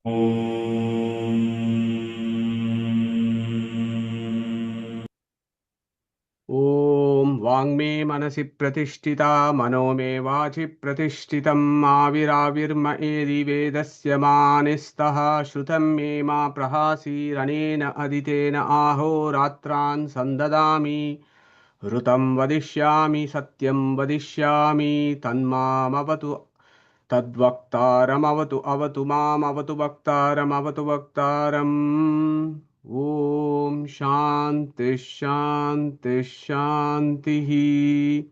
Om Vangme Manasi Pratishthita Mano Me Vachi Pratishthhitam Aviravirma Edi Vedasya Manistaha Shrutam Me Ma Prahasi Ranena Aditena Aho Ratran Sandadami Rutam Vadishyami Satyam Vadishyami Tanmamavatu Tadvaktaram avatu mam avatu vaktaram Om Shanti Shanti Shanti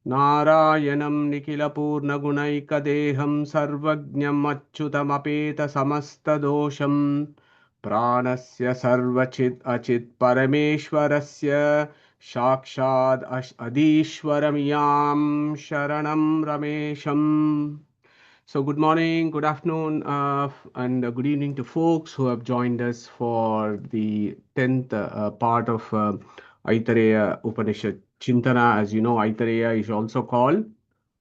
Narayanam Nikila Purna Gunaikadeham Sarvajñam Achyutamapeta Samasta Dosham Pranasya Sarvachit Achit Parameshwarasya Shakshad Adishwaramiyam Sharanam Ramesham. So, good morning, good afternoon, and good evening to folks who have joined us for the 10th part of Aitareya Upanishad Chintana. As you know, Aitareya is also called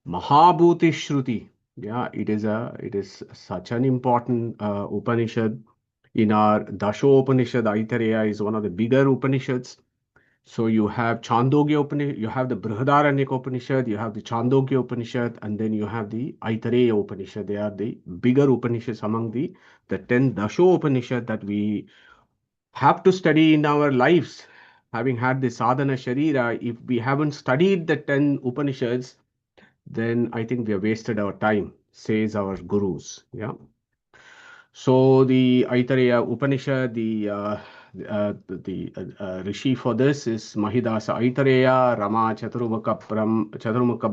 Mahabhuti Shruti. Yeah, it is such an important Upanishad. In our Dasho Upanishad, Aitareya is one of the bigger Upanishads. So you have Chandogya Upanishad, you have the Brihadaranyaka Upanishad, you have the Chandogya Upanishad, and then you have the Aitareya Upanishad. They are the bigger Upanishads among the 10 Dasho Upanishad that we have to study in our lives. Having had the sadhana sharira, if we haven't studied the 10 Upanishads, then I think we have wasted our time, says our gurus. Yeah. So the Aitareya Upanishad, the rishi for this is Mahidasa Aitareya, Rama Chaturmukha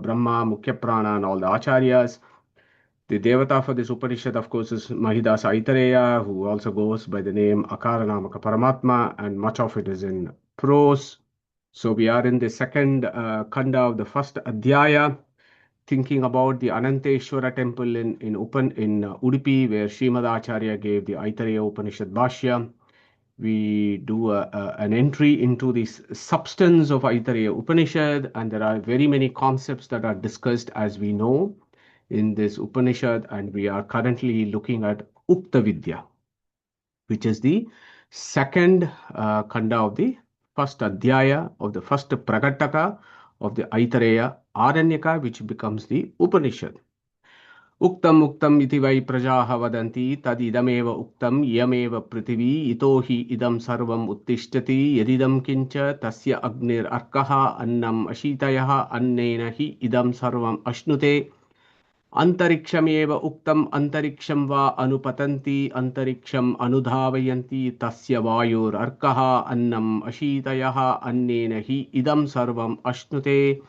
Brahma, Mukhya Prana, and all the Acharyas. The Devata for this Upanishad, of course, is Mahidasa Aitareya, who also goes by the name Akaranamaka Paramatma, and much of it is in prose. So we are in the second kanda of the first Adhyaya, thinking about the Ananteshwara temple in Udupi, where Srimad Acharya gave the Aitareya Upanishad Bhashya. We do an entry into the substance of Aitareya Upanishad, and there are very many concepts that are discussed, as we know, in this Upanishad, and we are currently looking at ukta vidhya, which is the second kanda of the first adhyaya of the first pragataka of the Aitareya Aranyaka, which becomes the Upanishad. Uktam uktam iti vai prajaha vadanti tadidameva uktam yameva prithvi ito hi idam sarvam uttishtati yadidam kincha tasya agnir arkaha annam ashitayaha annena hi idam sarvam ashnute अंतरिक्षमेव उक्तम अंतरिक्षम वा अनुपतन्ति अंतरिक्षम अनुधावयन्ति तस्य वायुरर्कः अन्नम अशीतयः अन्नेन हि इदं सर्वम् अश्नुते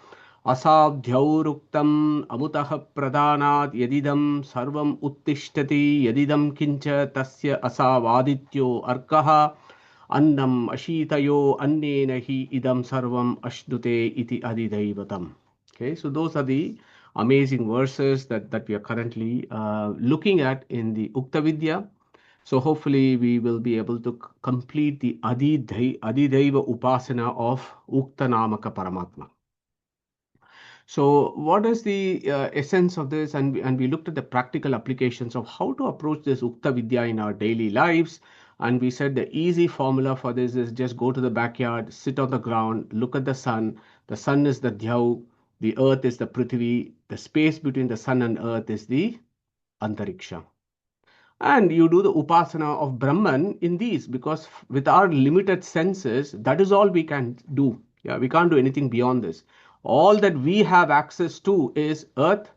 असाध्योरुक्तम् अमुतः प्रदानात् यदिदं सर्वम् उत्तिष्ठति यदिदं किञ्च तस्य असावादित्यो अर्कः अन्नम अशीतयो अन्नेन हि इदं सर्वम् अश्नुते इति अधिदैवतम्. Okay, so those are the amazing verses that we are currently looking at in the Ukta Vidya. So hopefully we will be able to complete the Adidaiva Upasana of Ukta Namaka Paramatma. So what is the essence of this? And we looked at the practical applications of how to approach this Ukta Vidya in our daily lives. And we said the easy formula for this is just go to the backyard, sit on the ground, look at the sun. The sun is the Dhyau, the earth is the Prithvi, the space between the sun and earth is the Antariksha. And you do the Upasana of Brahman in these, because with our limited senses, that is all we can do. Yeah, we can't do anything beyond this. All that we have access to is earth.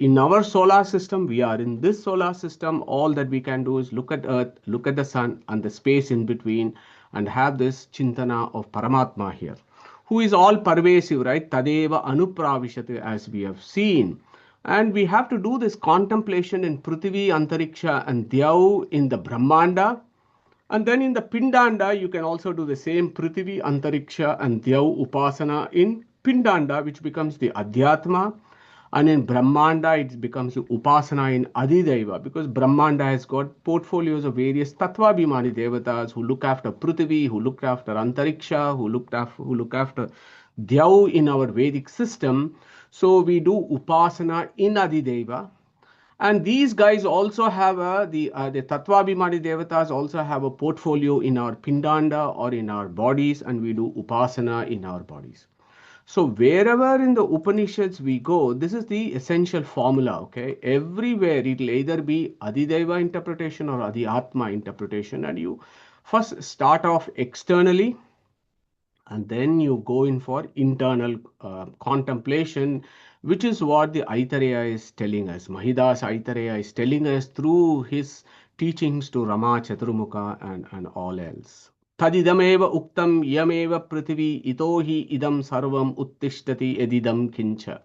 In our solar system, we are in this solar system. All that we can do is look at earth, look at the sun and the space in between, and have this chintana of Paramatma here, who is all pervasive, right? Tadeva anupravishate, as we have seen. And we have to do this contemplation in Prithvi, Antariksha and Dhyau in the Brahmanda. And then in the Pindanda, you can also do the same Prithvi, Antariksha and Dhyau Upasana in Pindanda, which becomes the Adhyatma. And in Brahmanda, it becomes the Upasana in Adidaiva, because Brahmanda has got portfolios of various Tattva Bhimani Devatas who look after Prithvi, who look after Antariksha, who look after Dhyau in our Vedic system. So we do Upasana in Adidaiva. And these guys also have the Tattvabhimani Devatas also have a portfolio in our Pindanda or in our bodies, and we do Upasana in our bodies. So wherever in the Upanishads we go, this is the essential formula, okay? Everywhere it will either be Adideva interpretation or Adhyatma interpretation, and you first start off externally, and then you go in for internal contemplation, which is what the Aitareya is telling us. Mahidasa Aitareya is telling us through his teachings to Rama, Chaturmukha, and all else. Tadidameva uktam yameva prithvi itohi idam sarvam uttishtati edidam kincha.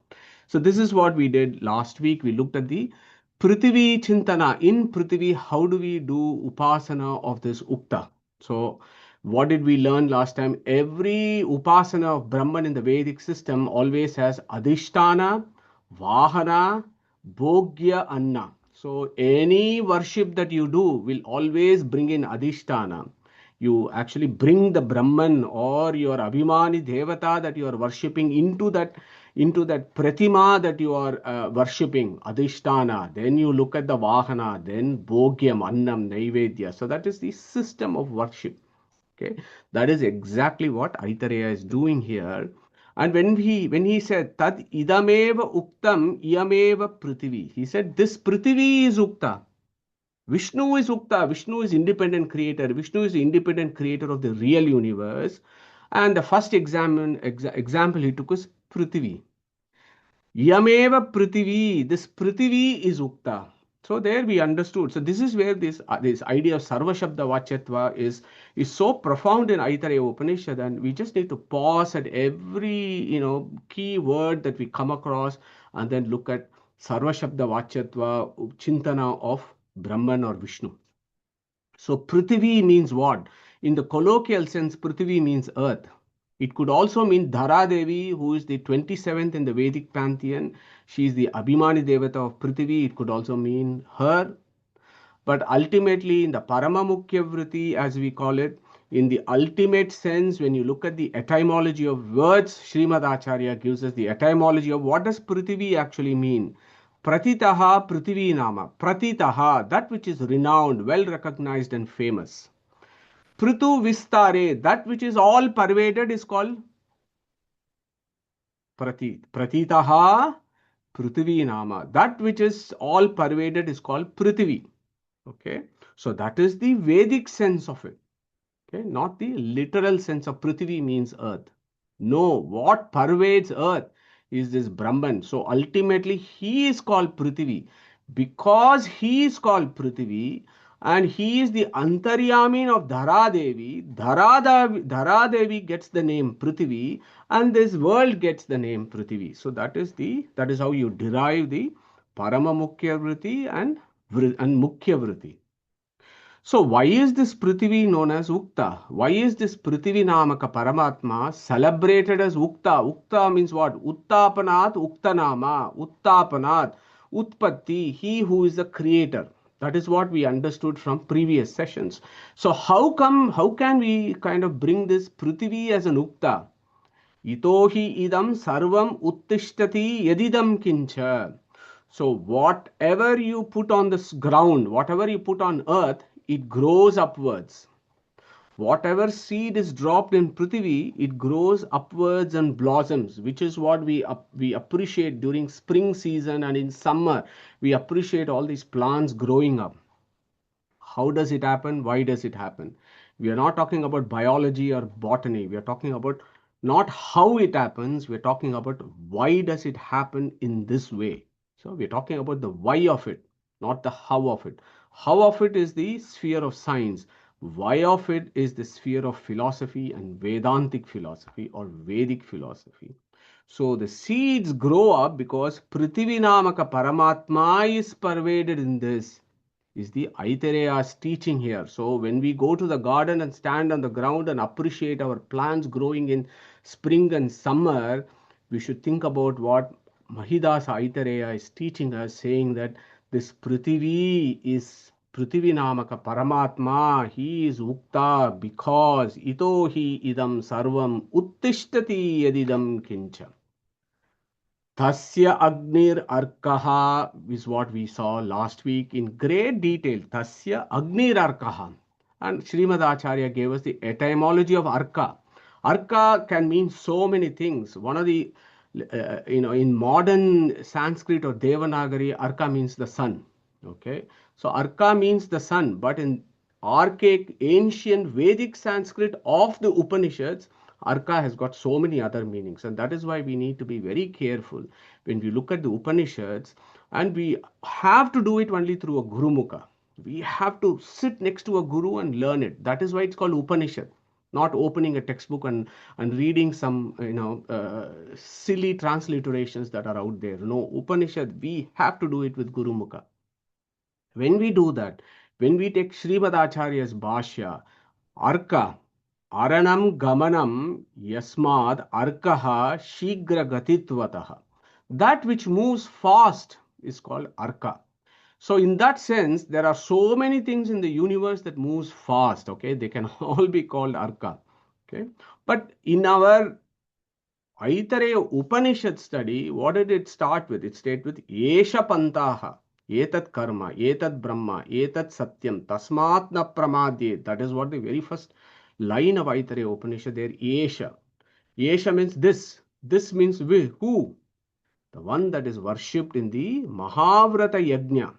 So this is what we did last week. We looked at the Prithvi Chintana. In Prithvi, how do we do Upasana of this Ukta? So what did we learn last time? Every Upasana of Brahman in the Vedic system always has Adhishtana, Vahana, Bhogya, Anna. So any worship that you do will always bring in Adhishtana. You actually bring the Brahman or your Abhimani Devata that you are worshipping into that Pratima that you are worshipping, Adhishtana. Then you look at the Vahana, then Bhogyam, Annam, Naivedya. So that is the system of worship. Okay, that is exactly what Aitareya is doing here. And when he said Tad idameva uktam iyameva prithvi, he said this prithvi is ukta. Vishnu is ukta. Vishnu is independent creator. Vishnu is the independent creator of the real universe. And the first example he took is Prithvi. Yameva Prithvi. This Prithvi is ukta. So there we understood. So this is where this idea of sarva shabda vachyatva is so profound in Aitareya Upanishad, and we just need to pause at every key word that we come across and then look at sarva shabda vachyatva chintana of Brahman or Vishnu. So Prithvi means what? In the colloquial sense, Prithvi means earth. It could also mean Dhara Devi, who is the 27th in the Vedic pantheon. She is the Abhimani Devata of Prithvi. It could also mean her. But ultimately, in the Paramamukya Vritti, as we call it, in the ultimate sense, when you look at the etymology of words, Srimad Acharya gives us the etymology of what does Prithvi actually mean. Pratitaha Prithvi Nama. Pratitaha, that which is renowned, well recognized and famous. Prithu Vistare, that which is all pervaded is called Pratitaha Prithvi Nama. That which is all pervaded is called Prithvi. Okay, so that is the Vedic sense of it. Okay, not the literal sense of Prithvi means earth. No, what pervades earth is this Brahman. So ultimately he is called Prithvi. Because he is called Prithvi, and he is the Antaryamin of Dhara Devi. Dhara Devi gets the name Prithvi, and this world gets the name Prithvi. So that is how you derive the Paramamukya Vritti and Mukhya Vritti. So why is this Prithvi known as Ukta? Why is this Prithvi Namaka Paramatma celebrated as Ukta? Ukta means what? Uttapanat Uktanama. Uttapanat. Utpatti. He who is the creator. That is what we understood from previous sessions. So how can we kind of bring this Prithvi as an Ukta? Itohi idam sarvam uttishtati yadidam kincha. So whatever you put on this ground, whatever you put on earth, it grows upwards. Whatever seed is dropped in Prithvi, it grows upwards and blossoms, which is what we appreciate during spring season, and in summer we appreciate all these plants growing up. How does it happen? Why does it happen? We are not talking about biology or botany. We are talking about not how it happens. We are talking about why does it happen in this way. So we are talking about the why of it, not the how of it. How of it is the sphere of science. Why of it is the sphere of philosophy and Vedantic philosophy or Vedic philosophy. So the seeds grow up because Prithvi Namaka Paramatma is pervaded in this, is the Aitareya's teaching here. So when we go to the garden and stand on the ground and appreciate our plants growing in spring and summer, we should think about what Mahidasa Aitareya is teaching us, saying that this Prithvi is Prithvi Namaka Paramatma. He is Ukta because Itohi idam sarvam uttishtati yadidam kincha. Tasya Agnir Arkaha is what we saw last week in great detail. Tasya Agnir Arkaha. And Srimad Acharya gave us the etymology of Arka. Arka can mean so many things. One of the, in modern Sanskrit or Devanagari, Arka means the sun. Okay. So Arka means the sun, but in archaic, ancient Vedic Sanskrit of the Upanishads, Arka has got so many other meanings, and that is why we need to be very careful when we look at the Upanishads, and we have to do it only through a Guru Mukha. We have to sit next to a Guru and learn it. That is why it's called Upanishad, not opening a textbook and reading some silly transliterations that are out there. No, Upanishad, we have to do it with Guru Mukha. When we do that, when we take Srimad Acharya's Bhashya, Arka, Aranam Gamanam Yasmad Arkaha Shigra Gatitvataha. That which moves fast is called Arka. So in that sense, there are so many things in the universe that moves fast. Okay, they can all be called Arka. Okay, but in our Aitareya Upanishad study, what did it start with? It started with Yesha Pantaha, Etat Karma, Etat Brahma, Etat Satyam, Tasmat na Pramadye. That is what the very first line of Aitareya Upanishad there, Yesha. Yesha means this. This means who? The one that is worshipped in the Mahavrata Yajna.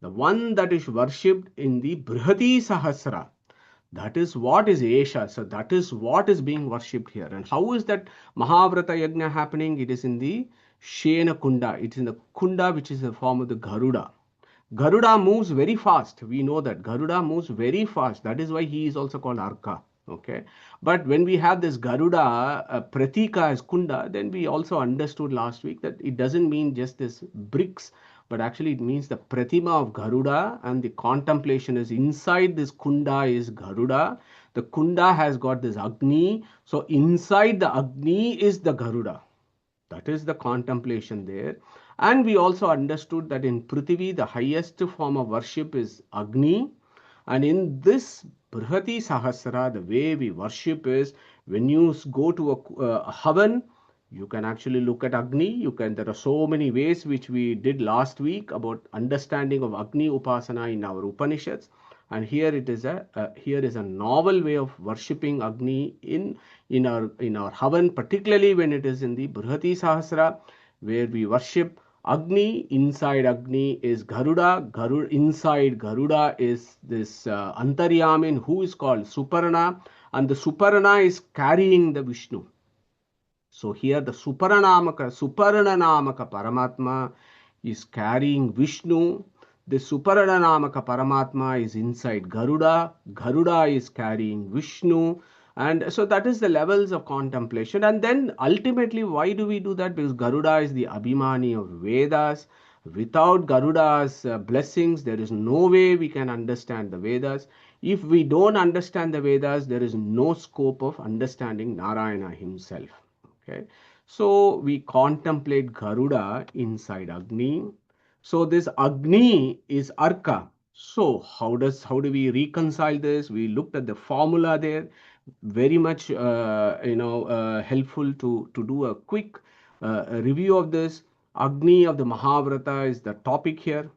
The one that is worshipped in the brhatisahasra. That is what is Esha. So that is what is being worshipped here. And how is that Mahavrata Yajna happening? It is in the Shena Kunda. It is in the Kunda which is the form of the Garuda. Garuda moves very fast. We know that Garuda moves very fast. That is why he is also called Arka. Okay. But when we have this Garuda Pratika as Kunda, then we also understood last week that it doesn't mean just this bricks, but actually it means the Pratima of Garuda, and the contemplation is inside this Kunda is Garuda. The Kunda has got this Agni. So inside the Agni is the Garuda. That is the contemplation there. And we also understood that in Prithvi, the highest form of worship is Agni. And in this brhatisahasra, the way we worship is when you go to a havan, you can actually look at Agni. There are so many ways which we did last week about understanding of Agni Upasana in our Upanishads. And here it is here is a novel way of worshipping Agni in our havan, particularly when it is in the brhatisahasra, where we worship Agni. Inside Agni is Garuda. Inside Garuda is this Antaryamin who is called Suparna, and the Suparna is carrying the Vishnu. So here the Suparanamaka Paramatma is carrying Vishnu. The Suparanamaka Paramatma is inside Garuda. Garuda is carrying Vishnu. And so that is the levels of contemplation. And then ultimately, why do we do that? Because Garuda is the Abhimani of Vedas. Without Garuda's blessings, there is no way we can understand the Vedas. If we don't understand the Vedas, there is no scope of understanding Narayana himself. Okay, so we contemplate Garuda inside Agni. So this Agni is Arka. So how do we reconcile this? We looked at the formula there. Very much helpful to do a quick review of this. Agni of the Mahavrata is the topic here.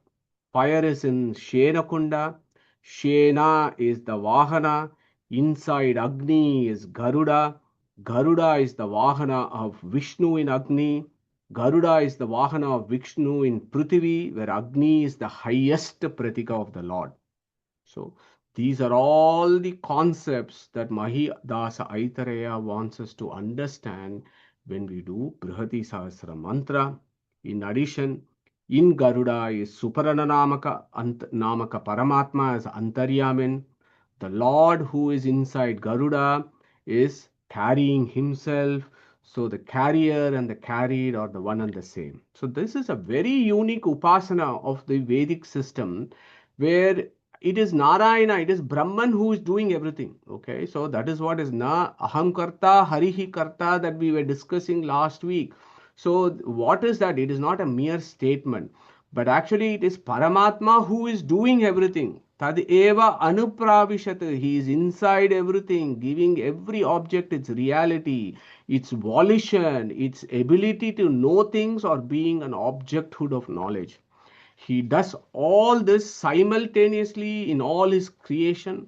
Fire is in Shena Kunda. Shena is the Vahana. Inside Agni is Garuda. Garuda is the Vahana of Vishnu in Agni. Garuda is the Vahana of Vishnu in Prithvi, where Agni is the highest Pratika of the Lord. So these are all the concepts that Mahidasa Aitareya wants us to understand when we do brhatisahasra mantra. In addition, in Garuda is Suparanamaka Namaka Paramatma as Antaryamin. The Lord who is inside Garuda is carrying himself. So the carrier and the carried are the one and the same. So this is a very unique upasana of the Vedic system, where it is Narayana, it is Brahman who is doing everything. Okay, so that is what is Na Aham Karta, Harihi Karta that we were discussing last week. So what is that? It is not a mere statement, but actually it is Paramatma who is doing everything. Tad eva anupravishat. He is inside everything, giving every object its reality, its volition, its ability to know things or being an objecthood of knowledge. He does all this simultaneously in all his creation,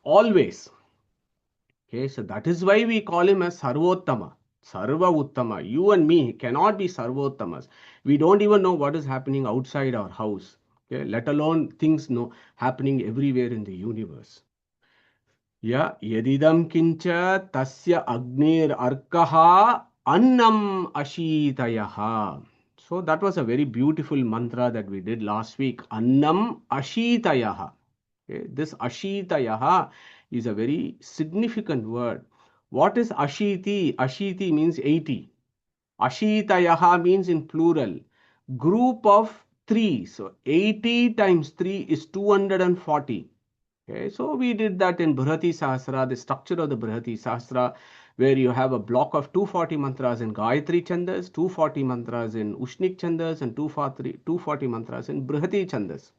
always. Okay, so that is why we call him as Sarvottama, Sarva Uttama. You and me cannot be Sarvottamas. We don't even know what is happening outside our house. Okay, let alone things no, happening everywhere in the universe. Yeah, yadidam kincha tasya agnir arkaha annam ashitayaha. So that was a very beautiful mantra that we did last week. Annam ashitayaha. Okay, this ashitayaha is a very significant word. What is ashiti? Ashiti means 80. Ashitayaha means in plural. Group of 3. So 80 times 3 is 240. Okay, so we did that in brhatisahasra, the structure of the brhatisahasra, where you have a block of 240 mantras in Gayatri Chandas, 240 mantras in Ushnik Chandas, and 240 mantras in Brihati Chandas.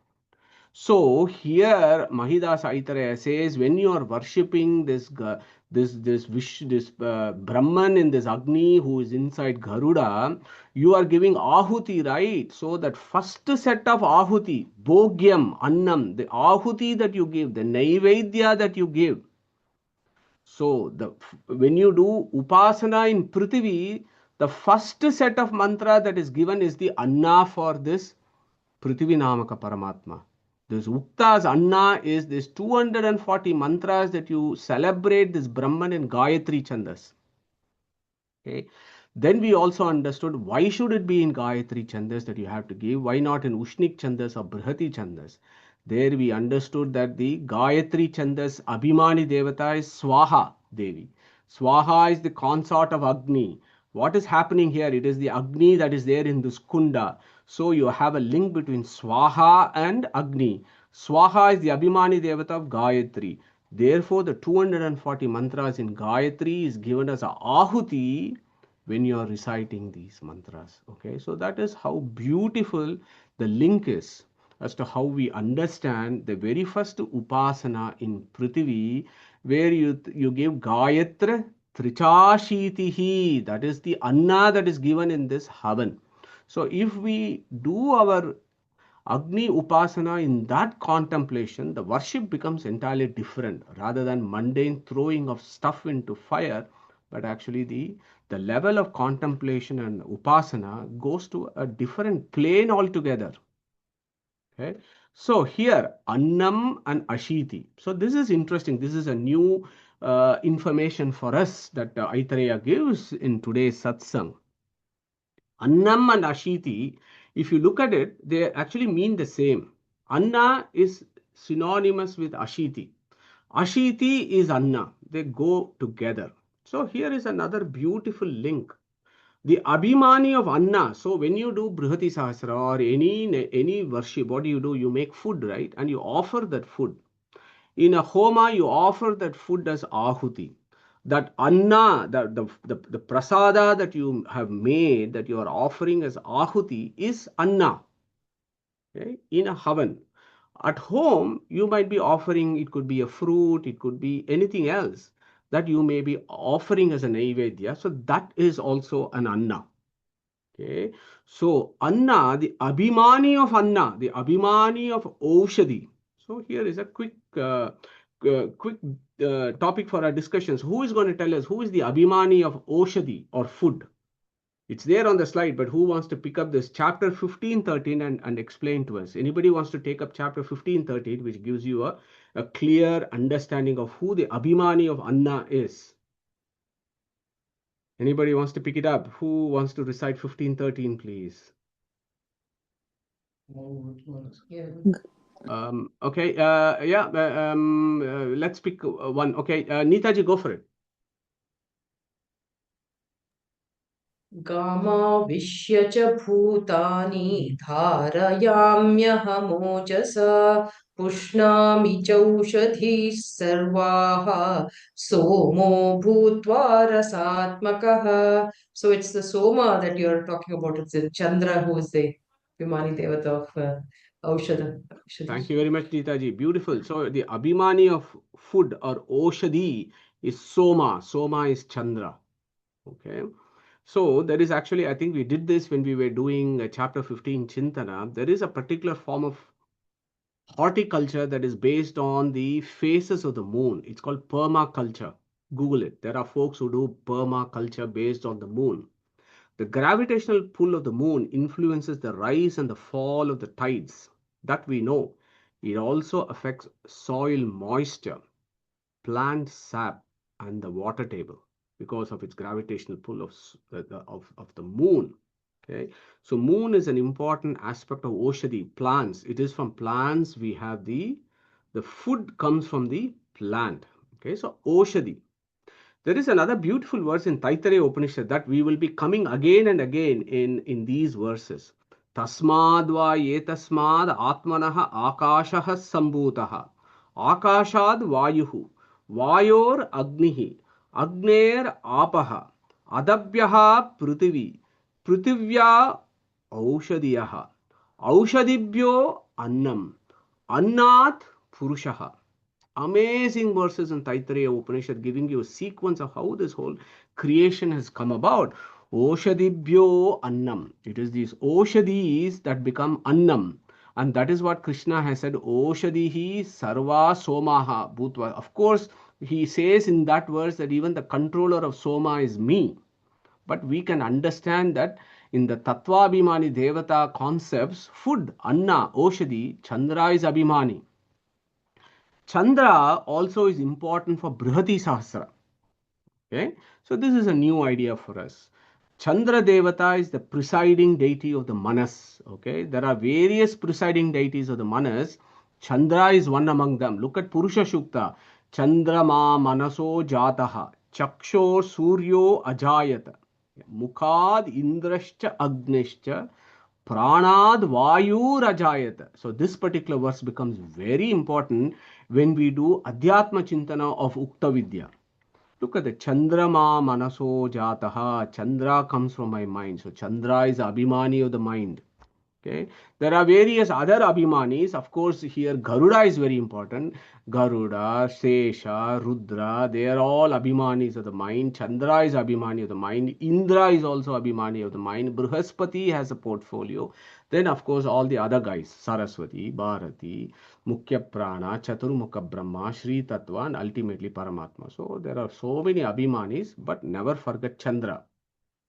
So here Mahidasa Aitareya says, when you are worshipping this Brahman in this Agni who is inside Garuda, you are giving ahuti, right? So that first set of ahuti, bhogyam, annam, the ahuti that you give, the naivedya that you give. So when you do upasana in Prithvi, the first set of mantra that is given is the anna for this Prithvi Namaka Paramatma. This Ukta's Anna is this 240 mantras that you celebrate this Brahman in Gayatri Chandas. Okay. Then we also understood why should it be in Gayatri Chandas that you have to give? Why not in Ushnik Chandas or Brihati Chandas? There we understood that the Gayatri Chandas Abhimani Devata is Swaha Devi. Swaha is the consort of Agni. What is happening here? It is the Agni that is there in this Kunda. So you have a link between Swaha and Agni. Swaha is the Abhimani Devata of Gayatri. Therefore, the 240 mantras in Gayatri is given as a ahuti when you are reciting these mantras. Okay, so that is how beautiful the link is as to how we understand the very first upasana in Prithvi, where you give Gayatra Trichashitihi, that is the Anna that is given in this Havan. So if we do our Agni Upasana in that contemplation, the worship becomes entirely different rather than mundane throwing of stuff into fire, but actually the level of contemplation and Upasana goes to a different plane altogether. Okay. So here, Annam and Ashiti. So this is interesting. This is a new information for us that Aitareya gives in today's satsang. Annam and Ashiti, if you look at it, they actually mean the same. Anna is synonymous with Ashiti. Ashiti is Anna. They go together. So here is another beautiful link. The Abhimani of Anna. So when you do brhatisahasra or any worship, what do? You make food, right? And you offer that food. In a homa, you offer that food as ahuti. That anna, the prasada that you have made, that you are offering as ahuti, is anna. Okay? In a havan. At home, you might be offering, it could be a fruit, it could be anything else that you may be offering as a naivedya. So that is also an anna. Okay. So Anna, the Abhimani of Anna, the Abhimani of Oshadi. So here is a quick topic for our discussions. Who is going to tell us who is the Abhimani of Oshadi or food? It's there on the slide, but who wants to pick up this chapter 15-13 and explain to us? Anybody wants to take up chapter 15-13, which gives you a clear understanding of who the Abhimani of Anna is? Anybody wants to pick it up? Who wants to recite 15-13, please? Okay. Let's pick one. Okay. Neetaji, go for it. गामाविश्य च भूतानि धारयाम्यहमोजसा पुष्णामि चौषधीः सर्वाः सोमो भूत्वा रसात्मकः. So it's the Soma that you're talking about. It's the Chandra who is the Abhimani Devata of Aushadha. Thank you very much, Neetaji. Beautiful. So the Abhimani of food or Oshadi is Soma. Soma is Chandra. Okay. So there is actually, I think we did this when we were doing chapter 15 Chintana. There is a particular form of horticulture that is based on the phases of the moon. It's called permaculture. Google it. There are folks who do permaculture based on the moon. The gravitational pull of the moon influences the rise and the fall of the tides. That we know. It also affects soil moisture, plant sap, and the water table because of its gravitational pull of the moon. Okay, so moon is an important aspect of Oshadi, plants. It is from plants we have the food comes from the plant. Okay, so Oshadi. There is another beautiful verse in Aitareya Upanishad that we will be coming again and again in these verses. Tasmadva yetasmad atmanaha akashaha sambhutaha akashad vayuhu vayor agnihi agner apaha adabhyaha prithvi prithivya aushadiyaha aushadibhyo annam annat purushaha. Amazing verses in Aitareya Upanishad giving you a sequence of how this whole creation has come about. Oshadibhyo annam. It is these Oshadis that become annam. And that is what Krishna has said, Oshadihi sarva somaha bhutva. Of course, he says in that verse that even the controller of Soma is me. But we can understand that in the Tattva Abhimani Devata concepts, food, Anna, Oshadi, Chandra is Abhimani. Chandra also is important for brhatisahasra. Okay, so this is a new idea for us. Chandra Devata is the presiding deity of the Manas. Okay, there are various presiding deities of the Manas. Chandra is one among them. Look at Purusha Shukta. Chandrama Manaso Jataha Chakshor Suryo Ajayata Mukhad Indrascha Agnischa Pranad Vayu Rajayata. So this particular verse becomes very important when we do Adhyatma Chintana of Ukta Vidya. Look at the Chandrama Manaso Jataha. Chandra comes from my mind. So Chandra is Abhimani of the mind. Okay, there are various other Abhimanis. Of course, here Garuda is very important. Garuda, Sesha, Rudra, they are all Abhimanis of the mind. Chandra is Abhimani of the mind. Indra is also Abhimani of the mind. Brihaspati has a portfolio. Then, of course, all the other guys, Saraswati, Bharati, Mukhya Prana, Chaturmukha Brahma, Shri Tattva, and ultimately Paramatma. So, there are so many Abhimanis, but never forget Chandra.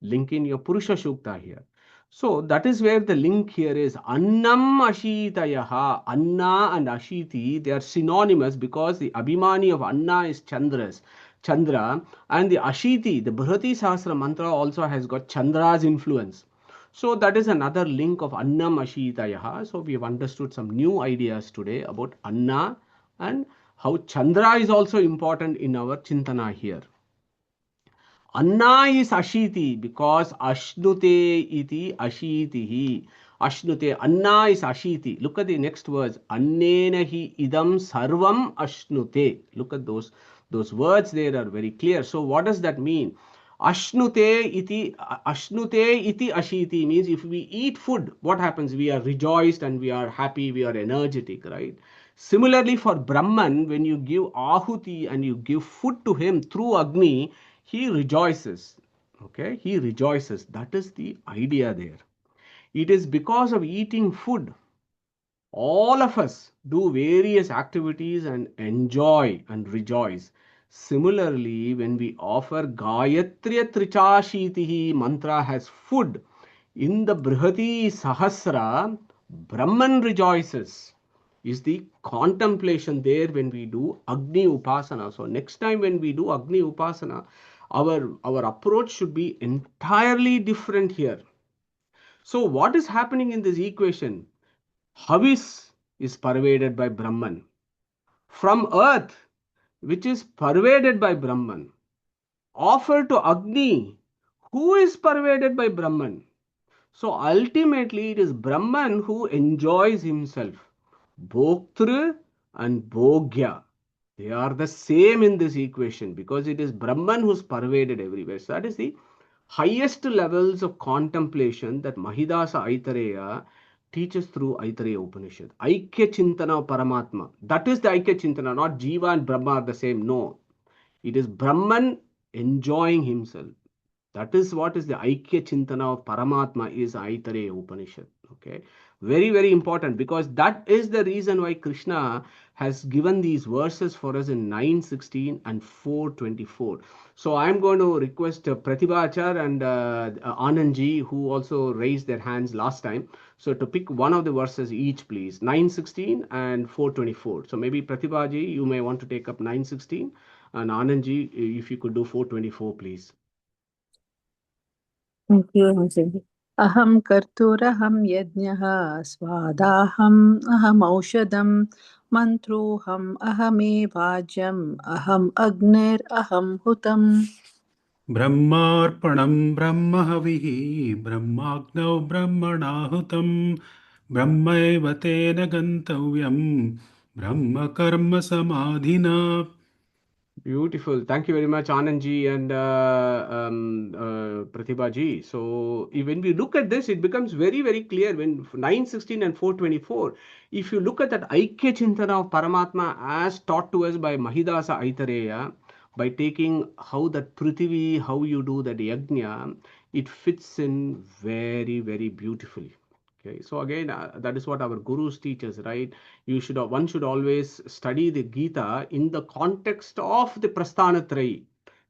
Link in your Purusha Shukta here. So that is where the link here is Annam Ashitayaha. Anna and Ashiti, they are synonymous because the Abhimani of Anna is Chandra, and the Ashiti, the brhatisahasra mantra also has got Chandra's influence. So that is another link of Annam Ashitayaha. So we have understood some new ideas today about Anna and how Chandra is also important in our Chintana here. Anna is Ashiti because Ashnute iti Ashitihi. Ashnute, Anna is Ashiti. Look at the next words. Annena hi idam sarvam Ashnute. Look at those words there are very clear. So what does that mean? Ashnute iti Ashiti means if we eat food, what happens? We are rejoiced and we are happy, we are energetic, right? Similarly for Brahman, when you give Ahuti and you give food to him through Agni, he rejoices. Okay, he rejoices. That is the idea there. It is because of eating food, all of us do various activities and enjoy and rejoice. Similarly, when we offer Gayatriya Trichashitihi mantra has food, in the brhatisahasra, Brahman rejoices. Is the contemplation there when we do Agni Upasana. So next time when we do Agni Upasana, our approach should be entirely different here. So what is happening in this equation? Havis is pervaded by Brahman. From earth, which is pervaded by Brahman, offer to Agni, who is pervaded by Brahman. So ultimately it is Brahman who enjoys himself. Bhoktru and Bhogya, they are the same in this equation because it is Brahman who's pervaded everywhere. So that is the highest levels of contemplation that Mahidasa Aitareya teaches through Aitareya Upanishad. Aikya Chintana Paramatma. That is the Aikya Chintana, not Jiva and Brahma are the same. No. It is Brahman enjoying himself. That is what is the Aikya Chintana of Paramatma is Aitareya Upanishad. Okay. Very, very important, because that is the reason why Krishna has given these verses for us in 9:16 and 4:24. So I'm going to request Pratibha Achar and Anandji, who also raised their hands last time. So to pick one of the verses each, please. 9:16 and 4:24. So maybe Pratibha ji, you may want to take up 9:16, and Anandji, if you could do 4:24, please. Thank you, Ramji. Aham karturaham yajnaha swadaham aham aushadam mantroham ahame vajam aham agnir aham hutam. ब्रह्मार्पणं ब्रह्महविः ब्रह्माग्नौ ब्रह्मणाहुतं ब्रह्मैव तेन गन्तव्यं ब्रह्मकर्मसमाधिना. Beautiful. Thank you very much, Anandji and Pratibha ji. So when we look at this, it becomes very, very clear when 9:16 and 4:24. If you look at that Aikya Chintana of Paramatma as taught to us by Mahidasa Aitareya, by taking how that Prithvi, how you do that yajna, it fits in very, very beautifully. Okay, so again, that is what our gurus teach us, right? One should always study the Gita in the context of the Prasthana Trayi.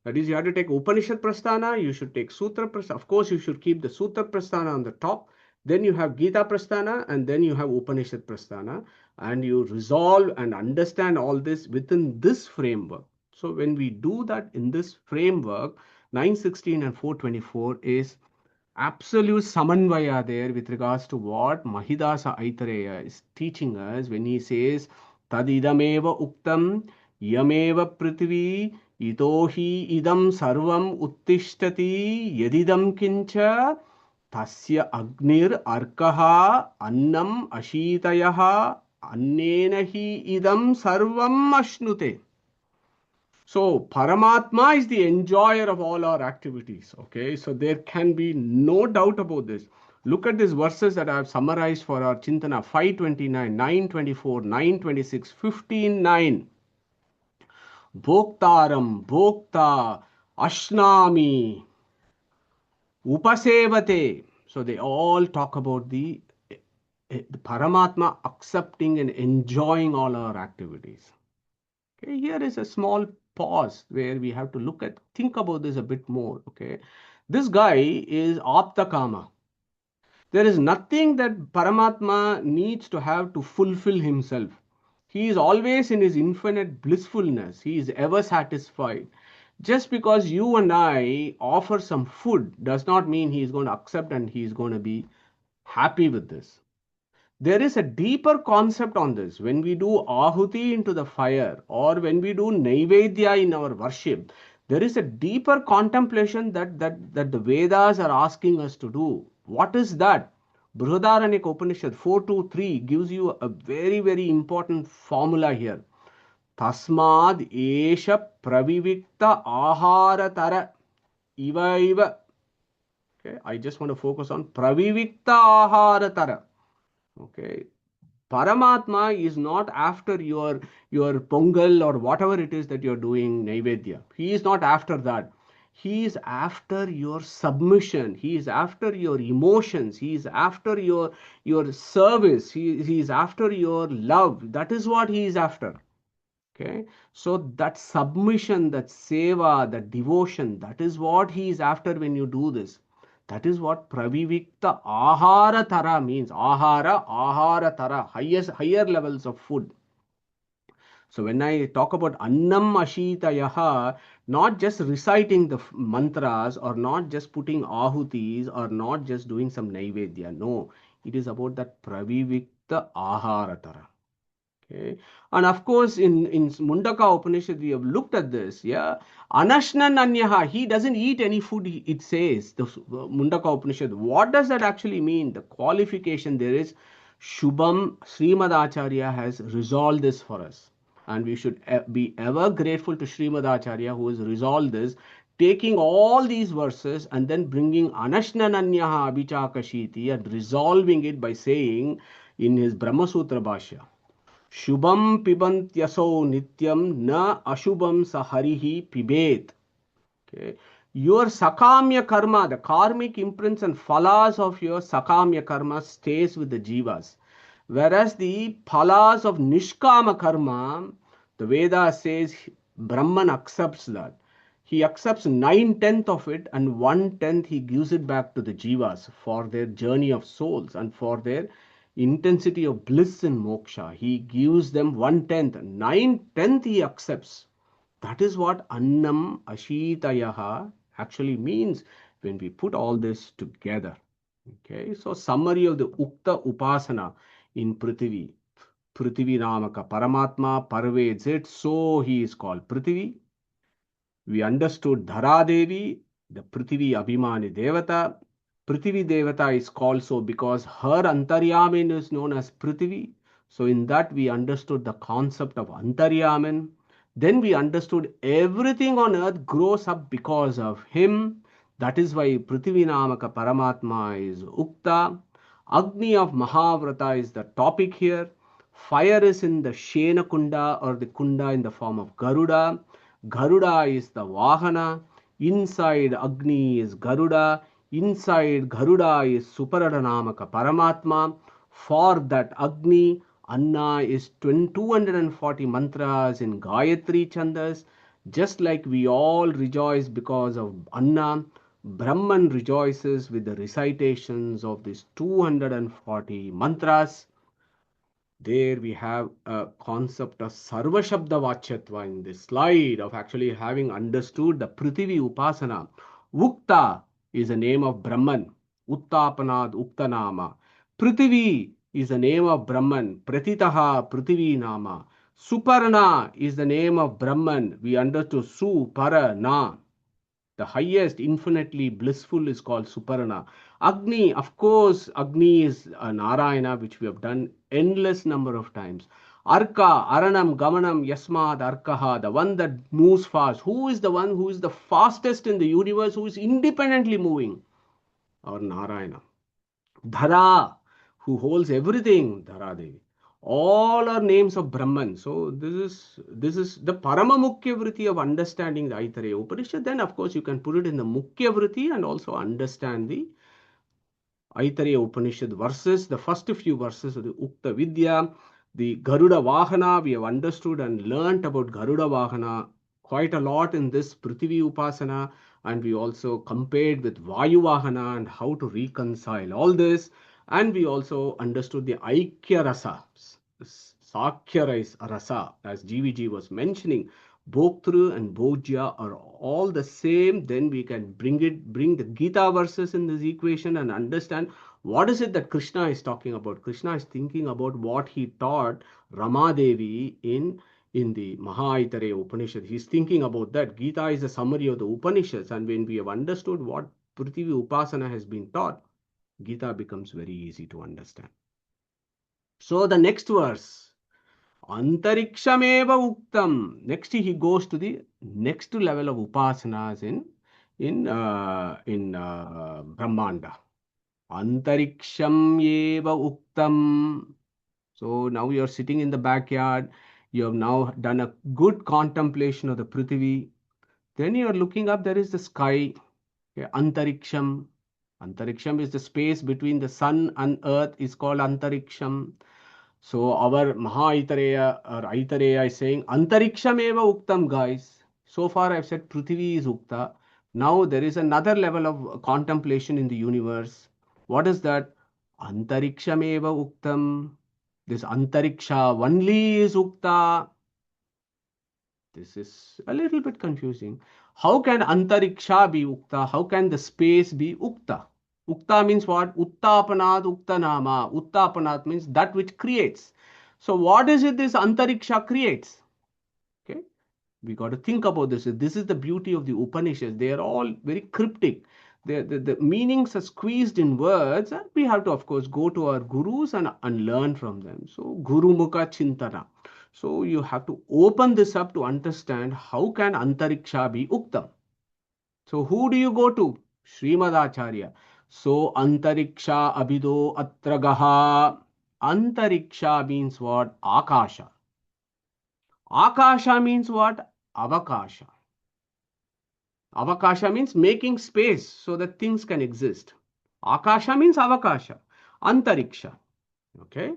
That is, you have to take Upanishad Prasthana, you should take Sutra Prasthana. Of course, you should keep the Sutra Prasthana on the top. Then you have Gita Prasthana, and then you have Upanishad Prasthana, and you resolve and understand all this within this framework. So when we do that in this framework, 9:16 and 4:24 is absolute samanvaya there with regards to what Mahidasa Aitareya is teaching us when he says Tadidameva uktam yameva prithvi itohi idam sarvam uttishtati yadidam kincha tasya agnir arkaha annam ashitayaha annena hi idam sarvam ashnute. So Paramatma is the enjoyer of all our activities. Okay, so there can be no doubt about this. Look at these verses that I have summarized for our Chintana: 5:29, 9:24, 9:26, 15:9. Bhoktaram, Bhokta, Ashnami, Upasevate. So they all talk about the Paramatma accepting and enjoying all our activities. Okay, here is a small pause where we have to think about this a bit more. Okay, this guy is Aptakama. There is nothing that Paramatma needs to have to fulfill himself. He is always in his infinite blissfulness. He is ever satisfied. Just because you and I offer some food does not mean he is going to accept and he is going to be happy with this. There is a deeper concept on this. When we do ahuti into the fire, or when we do naivedya in our worship, there is a deeper contemplation that the Vedas are asking us to do. What is that? Brihadaranyaka Upanishad 4:2-3 gives you a very, very important formula here. Tasmad esha pravivikta aharatara iva. Okay, I just want to focus on pravivikta aharatara. Okay, Paramatma is not after your pongal or whatever it is that you're doing naivedya. He is not after that. He is after your submission. He is after your emotions. He is after your service. He is after your love. That is what he is after. Okay, so that submission, that seva, that devotion, that is what he is after when you do this. That is what pravivikta ahara tara means. Ahara tara, higher levels of food. So when I talk about annam ashitayaha, not just reciting the mantras, or not just putting ahutis, or not just doing some naivedya. No, it is about that pravivikta ahara tara. Okay. And of course, in Mundaka Upanishad, we have looked at this. Yeah, Anashnan Anyaha, he doesn't eat any food, it says, the Mundaka Upanishad. What does that actually mean? The qualification there is Shubham Srimad Acharya has resolved this for us. And we should be ever grateful to Srimad Acharya who has resolved this, taking all these verses and then bringing anashnananyaha abhichakashiti and resolving it by saying in his Brahma Sutra Bhashya, Shubham pibantyaso nityam na ashubham saharihi pibet. Okay. Your sakamya karma, the karmic imprints and phalas of your sakamya karma stays with the jivas. Whereas the phalas of nishkama karma, the Veda says Brahman accepts that. He accepts 9/10 of it and 1/10 he gives it back to the jivas for their journey of souls and for their intensity of bliss in moksha. He gives them 1/10. 9/10 he accepts. That is what annam ashitayaha actually means when we put all this together. Okay, so summary of the ukta upasana in Prithvi. Prithvi namaka Paramatma pervades it, so he is called Prithvi. We understood Dhara Devi, the Prithvi Abhimani Devata. Prithvi Devata is called so because her Antaryamin is known as Prithvi. So in that we understood the concept of Antaryamin. Then we understood everything on earth grows up because of him. That is why Prithvi Namaka Paramatma is Ukta. Agni of Mahavrata is the topic here. Fire is in the Shena Kunda or the Kunda in the form of Garuda. Garuda is the Vahana. Inside Agni is Garuda. Inside Garuda is Suparadhanamaka Paramatma. For that Agni, Anna is 240 mantras in Gayatri Chandas. Just like we all rejoice because of Anna, Brahman rejoices with the recitations of these 240 mantras. There we have a concept of sarva shabda vachyatva in this slide of actually having understood the Prithvi Upasana. Ukta is the name of Brahman. Uttapanad Uktanama. Prithvi is the name of Brahman. Pratitaha Prithvi Nama. Suparna is the name of Brahman. We understood Suparna. The highest, infinitely blissful is called Suparna. Agni, of course, Agni is a Narayana, which we have done endless number of times. Arka, Aranam, Gamanam, Yasmad, Arkaha, the one that moves fast. Who is the one who is the fastest in the universe, who is independently moving? Our Narayana. Dhara, who holds everything, Dhara Devi. All are names of Brahman. So this is the Parama Mukhya Vritti of understanding the Aitareya Upanishad. Then of course you can put it in the Mukhya Vritti and also understand the Aitareya Upanishad verses, the first few verses of the Ukta Vidya, the Garuda Vahana. We have understood and learnt about Garuda Vahana quite a lot in this Prithvi Upasana, and we also compared with Vayu Vahana and how to reconcile all this. And we also understood the Aikya Rasa, Sakya Rasa, as GVG was mentioning. Bhoktru and Bhojya are all the same. Then we can bring the Gita verses in this equation and understand what is it that Krishna is talking about. Krishna is thinking about what he taught Rama Devi in the Aitareya Upanishad. He's thinking about that. Gita is a summary of the Upanishads, and when we have understood what Prithvi Upasana has been taught, Gita becomes very easy to understand. So the next verse, Antarikshameva Uktam. Next he goes to the next level of upasanas in Brahmanda. Antariksham eva Uktam. So now you are sitting in the backyard. You have now done a good contemplation of the Prithvi. Then you are looking up, there is the sky. Okay, Antariksham. Antariksham is the space between the sun and earth is called Antariksham. So our Aitareya or Aitareya is saying Antariksham eva Uktam, guys. So far I've said Prithvi is Ukta. Now there is another level of contemplation in the universe. What is that? Antariksham eva Uktam. This Antariksha only is Ukta. This is a little bit confusing. How can Antariksha be Ukta? How can the space be Ukta? Ukta means what? Uttapanad Uktanama. Uttapanad means that which creates. So what is it this Antariksha creates? Okay, we got to think about this. This is the beauty of the Upanishads. They are all very cryptic. The meanings are squeezed in words, and we have to, of course, go to our gurus and learn from them. So Guru Mukha Chintana. So you have to open this up to understand how can Antariksha be Uktam. So who do you go to? Srimad Acharya. So antariksha abido atragaha. Antariksha means what? Akasha. Akasha means what? Avakasha. Avakasha means making space so that things can exist. Akasha means avakasha. Antariksha. Okay.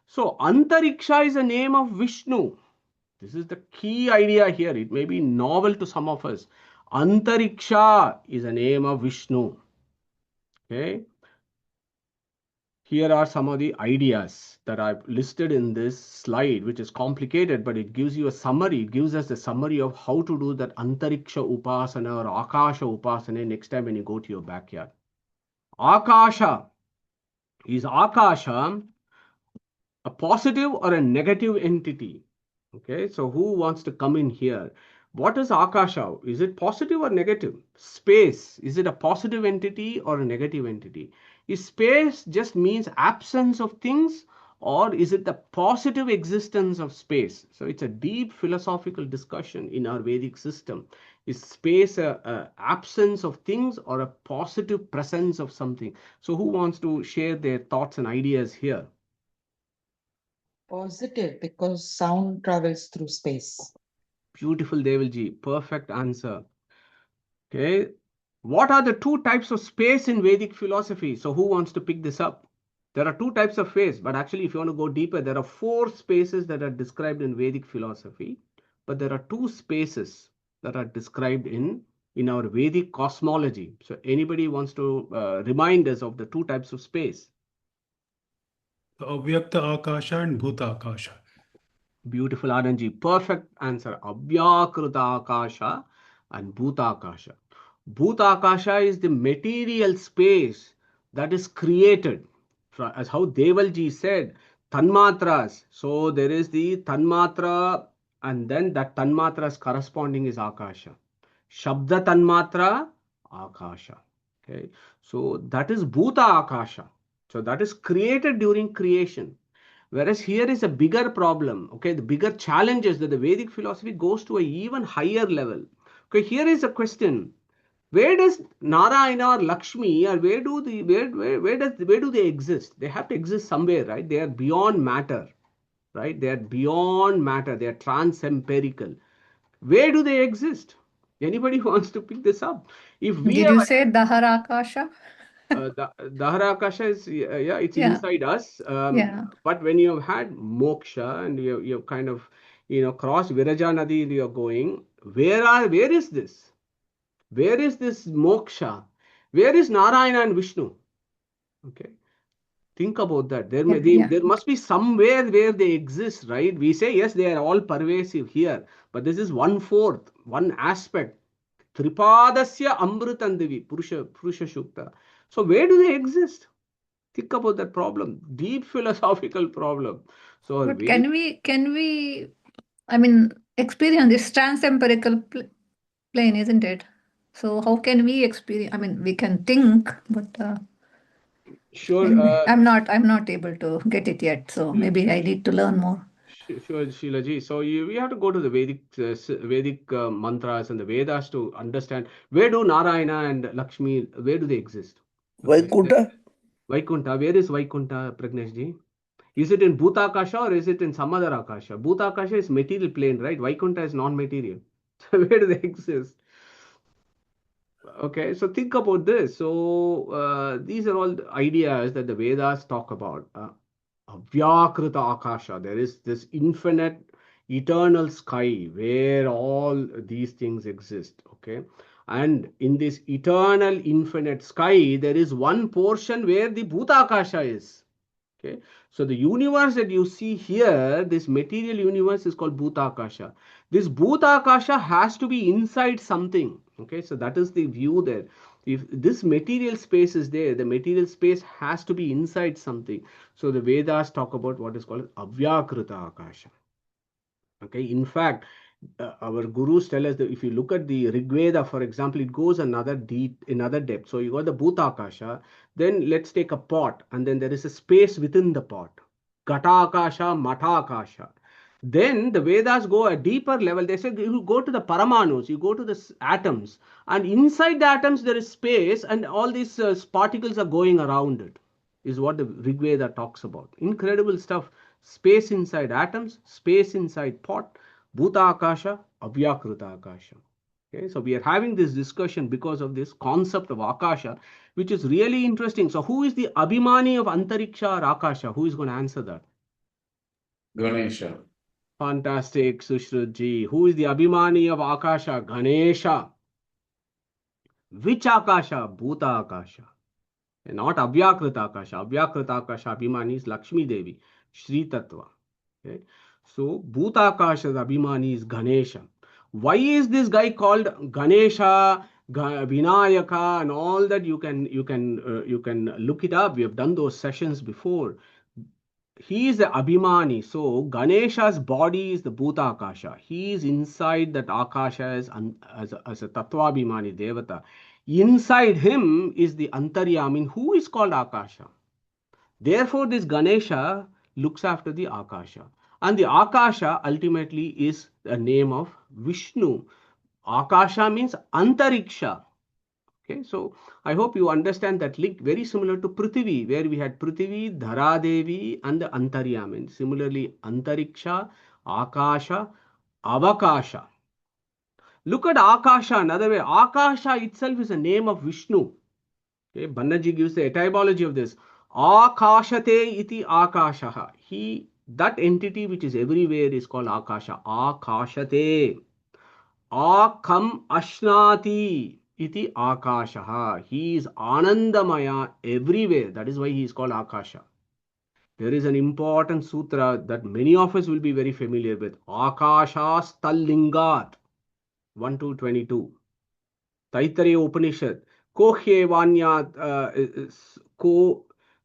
So Antariksha is a name of Vishnu. This is the key idea here. It may be novel to some of us. Antariksha is a name of Vishnu. Okay. Here are some of the ideas that I've listed in this slide, which is complicated, but it gives you a summary. It gives us a summary of how to do that Antariksha Upasana or Akasha Upasana next time when you go to your backyard. Akasha. Is Akasha a positive or a negative entity? Okay, so who wants to come in here? What is Akasha? Is it positive or negative? Space, is it a positive entity or a negative entity? Is space just means absence of things, or is it the positive existence of space? So it's a deep philosophical discussion in our Vedic system. Is space a absence of things or a positive presence of something? So who wants to share their thoughts and ideas here? Positive, because sound travels through space. Beautiful, Devilji. Perfect answer. Okay. What are the two types of space in Vedic philosophy? So who wants to pick this up? There are two types of space, but actually if you want to go deeper, there are four spaces that are described in Vedic philosophy, but there are two spaces that are described in our Vedic cosmology. So anybody wants to remind us of the two types of space? Avyakta Akasha and Bhuta Akasha. Beautiful, Anandji. Perfect answer. Abhyakruta Akasha and Bhuta Akasha. Bhuta Akasha is the material space that is created. As how Devalji said, Tanmatras. So there is the Tanmatra, and then that Tanmatra's corresponding is Akasha. Shabda Tanmatra, Akasha. Okay. So that is Bhuta Akasha. So that is created during creation. Whereas here is a bigger problem, okay, the bigger challenge is that the Vedic philosophy goes to an even higher level. Okay, here is a question: where does Narayana or Lakshmi, or where do they exist? They have to exist somewhere, right? They are beyond matter, right? They are beyond matter. They are trans-empirical. Where do they exist? Anybody wants to pick this up? If we Did have you say Daharakasha? Dahara Akasha is, yeah, it's Yeah. inside us. Yeah. But when you have had moksha and you've kind of, crossed Viraja Nadi, you're going, where is this? Where is this moksha? Where is Narayana and Vishnu? Okay. Think about that. There must be somewhere where they exist, right? We say, yes, they are all pervasive here, but this is 1/4, one aspect. Tripadasya Amrutandivi, Purusha Shukta. So where do they exist? Think about that problem. Deep philosophical problem. So But can we, I mean, experience this trans-empirical plane, isn't it? So how can we experience? I mean, we can think, but sure, I'm not able to get it yet. So maybe I need to learn more. sure, Shilaji. So we have to go to the Vedic mantras and the Vedas to understand where do Narayana and Lakshmi, where do they exist? Okay. Vaikuntha? Vaikunta. Where is Vaikunta, Pragneshji? Is it in Bhutakasha or is it in some other Akasha? Bhutakasha is material plane, right? Vaikunta is non-material. So where do they exist? Okay, so think about this. So these are all the ideas that the Vedas talk about. Avyakrita Akasha. There is this infinite, eternal sky where all these things exist. Okay, and in this eternal, infinite sky, there is one portion where the Bhuta Akasha is. Okay, so the universe that you see here, this material universe, is called Bhutakasha. This Bhutakasha has to be inside something. Okay, so that is the view there. If this material space is there, the material space has to be inside something. So the Vedas talk about what is called Avyakrita Akasha. Okay, in fact, our gurus tell us that if you look at the Rig Veda, for example, it goes another depth. So you got the Bhutakasha, then let's take a pot, and then there is a space within the pot. Gata Akasha, Mata Akasha. Then the Vedas go a deeper level. They say you go to the paramanus, you go to the atoms, and inside the atoms there is space, and all these particles are going around it. Is what the Rig Veda talks about. Incredible stuff. Space inside atoms, space inside pot, bhuta akasha, avyakruta akasha. Okay, so we are having this discussion because of this concept of akasha, which is really interesting. So who is the abhimani of antariksha or akasha? Who is going to answer that? Ganesha. Fantastic, Sushrutji. Who is the Abhimani of Akasha? Ganesha. Which Akasha? Bhuta Akasha. And not Abhyakrita Akasha. Abhyakrita Akasha Abhimani is Lakshmi Devi, Shri Tattva. Okay. So Bhuta Akasha's Abhimani is Ganesha. Why is this guy called Ganesha, Vinayaka, and all that? You can look it up. We have done those sessions before. He is the Abhimani. So Ganesha's body is the Bhuta Akasha. He is inside that Akasha as a Tattva Abhimani Devata. Inside him is the Antaryamin, who is called Akasha. Therefore, this Ganesha looks after the Akasha. And the Akasha ultimately is the name of Vishnu. Akasha means Antariksha. Okay, so I hope you understand that link, very similar to Prithvi, where we had Prithvi, Dhara Devi, and the Antaryamin. Similarly, Antariksha, Akasha, Avakasha. Look at Akasha another way. Akasha itself is a name of Vishnu. Okay, Bannaji gives the etymology of this. Akashate iti Akashaha. That entity which is everywhere is called Akasha. Akashate. Akam Ashnati iti Akashaha. He is Anandamaya everywhere. That is why he is called Akasha. There is an important sutra that many of us will be very familiar with. Akasha Stallingat 1-22. Aitareya Upanishad.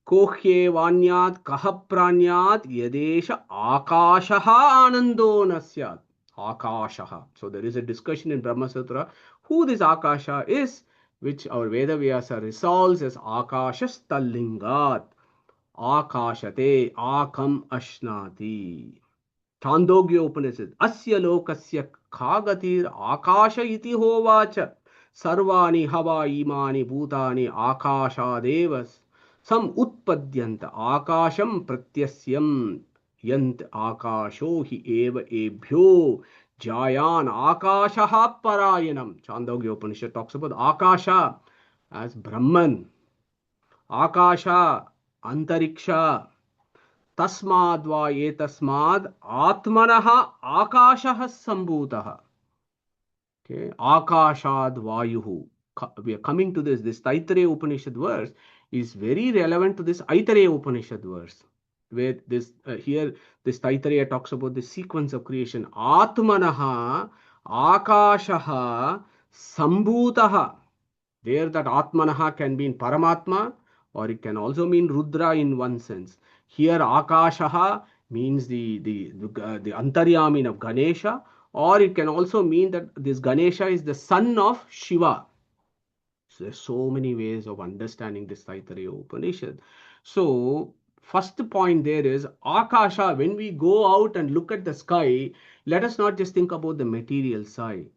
Kohyevanyat kahapranyat yadesha akashaha anando nasyat. Akashaha. So there is a discussion in Brahma Sutra who this Akasha is, which our Veda Vyasa resolves as Akashastallingat. Akashate akam ashnati. Chandogya Upanishad. Asya lokasya khagatir akasha iti hovacha. Sarvani hava imani bhutani akashadevas. Sam utpadyanta akasham pratyasyam. Yant akasho hi eva ebhyo jayan akashaha parayanam. Chandogya Upanishad talks about Akasha as Brahman. Akasha, Antariksha. Tasmadva etasmad atmanaha akashaha sambhutaha. Okay, Akashad Vayuhu. We are coming to this. This Aitareya Upanishad verse is very relevant to this Aitareya Upanishad verse. Where this this Aitareya talks about the sequence of creation. Atmanaha Akashaha Sambhutaha. There that Atmanaha can mean Paramatma, or it can also mean Rudra in one sense. Here Akashaha means the Antaryamin of Ganesha, or it can also mean that this Ganesha is the son of Shiva. So there's so many ways of understanding this Aitareya Upanishad. So first point there is Akasha. When we go out and look at the sky, let us not just think about the material sky,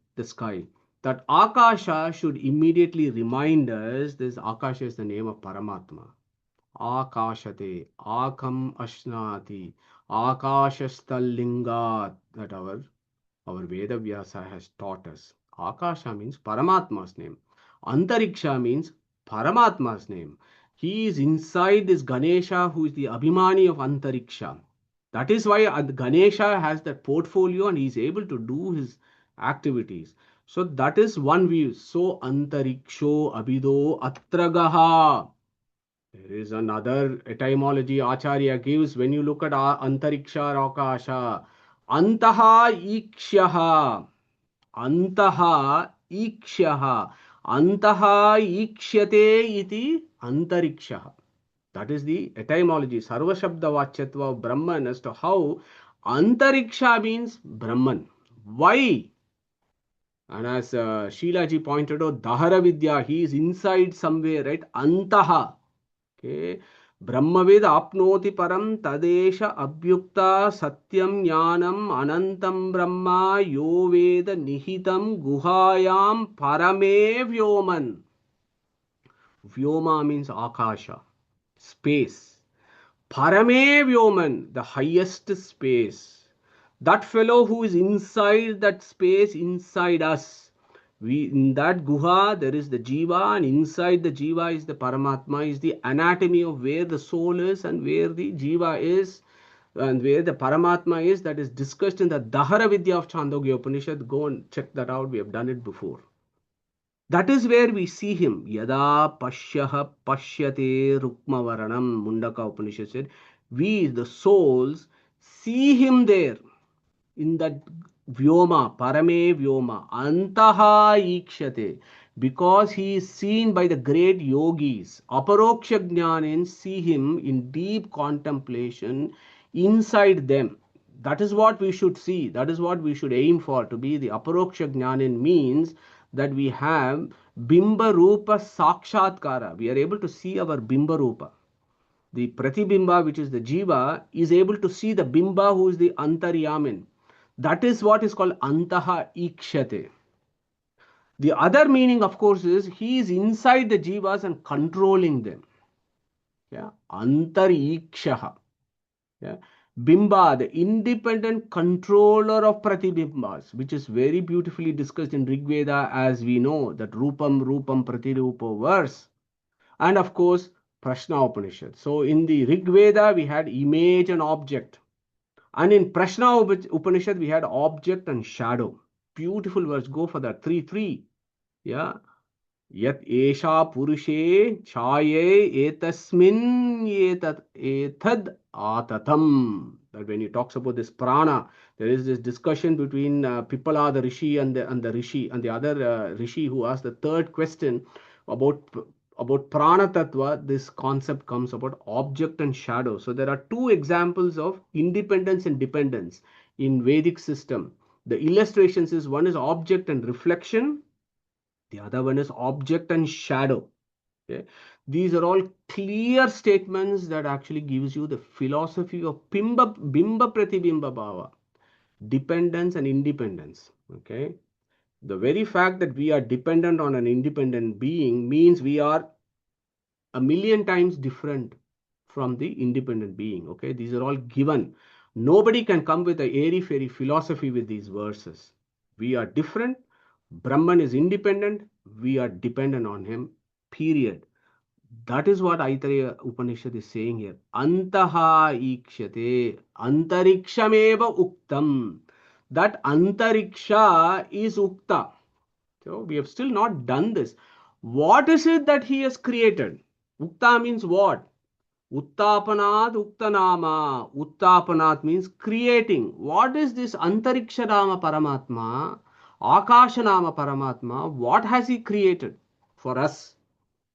that Akasha should immediately remind us this Akasha is the name of Paramatma. Akashate, Akam Ashnati, Akashastallingat, that our Veda Vyasa has taught us. Akasha means Paramatma's name. Antariksha means Paramatma's name. He is inside this Ganesha who is the Abhimani of Antariksha. That is why Ganesha has that portfolio and he is able to do his activities. So that is one view. So Antariksho Abhido Atragaha. There is another etymology Acharya gives when you look at Antariksha or Akasha. Antaha Ikshaha. Antaha Ikshaha. Antaha Ikshyate iti Antarikshaha. That is the etymology, sarva shabda vachyatva of Brahman, as to how Antariksha means Brahman. Why? And as Sheelaji pointed out, Dahara Vidya, he is inside somewhere, right? Antaha. Okay. Brahmavid apnoti param tadesha abhyukta satyam jnanam anantam brahma yo veda nihitam guhayam parame vyoman. Vyoma means akasha, space. Parame vyoman, the highest space. That fellow who is inside that space, inside us. In that guha, there is the jiva, and inside the jiva is the paramatma, is the anatomy of where the soul is and where the jiva is and where the paramatma is. That is discussed in the Dahara Vidya of Chandogya Upanishad. Go and check that out. We have done it before. That is where we see him. Yada pashyaha pashyate rukmavaranam, Mundaka Upanishad said. We, the souls, see him there in that vyoma, parame vyoma, antaha ikshate, because he is seen by the great yogis. Aparoksha jnanin see him in deep contemplation inside them. That is what we should see. That is what we should aim for, to be the aparoksha jnanin. Means that we have bimba rupa sakshatkara. We are able to see our bimba rupa. The pratibimba, which is the jiva, is able to see the bimba, who is the antaryamin. That is what is called antaha ikshate. The other meaning, of course, is he is inside the jivas and controlling them. Yeah, antarikshaha. Yeah. Bimba, the independent controller of pratibimbas, which is very beautifully discussed in Rig Veda, as we know, that Rupam Rupam Pratirupa verse. And of course, Prashna Upanishad. So in the Rig Veda, we had image and object. And in Prashna Upanishad, we had object and shadow. Beautiful verse. Go for that. 3:3. Yeah. Yat esha purushe chaye etasmin etad atatam. That when he talks about this prana, there is this discussion between Pippala, the rishi, and the rishi, and the other rishi who asked the third question about prana tattva. This concept comes about object and shadow. So there are two examples of independence and dependence in Vedic system. The illustrations is, one is object and reflection. The other one is object and shadow. Okay. These are all clear statements that actually gives you the philosophy of bimba pratibimba bhava, dependence and independence. Okay. The very fact that we are dependent on an independent being means we are a million times different from the independent being. Okay. These are all given. Nobody can come with a airy-fairy philosophy with these verses. We are different. Brahman is independent. We are dependent on him. Period. That is what Aitareya Upanishad is saying here. Antaha ikshate, antarikshameva uktam. That antariksha is ukta. So we have still not done this. What is it that he has created? Ukta means what? Uttapanat uktanama. Uttapanat means creating. What is this antarikshanama paramatma? Akashanama paramatma. What has he created for us?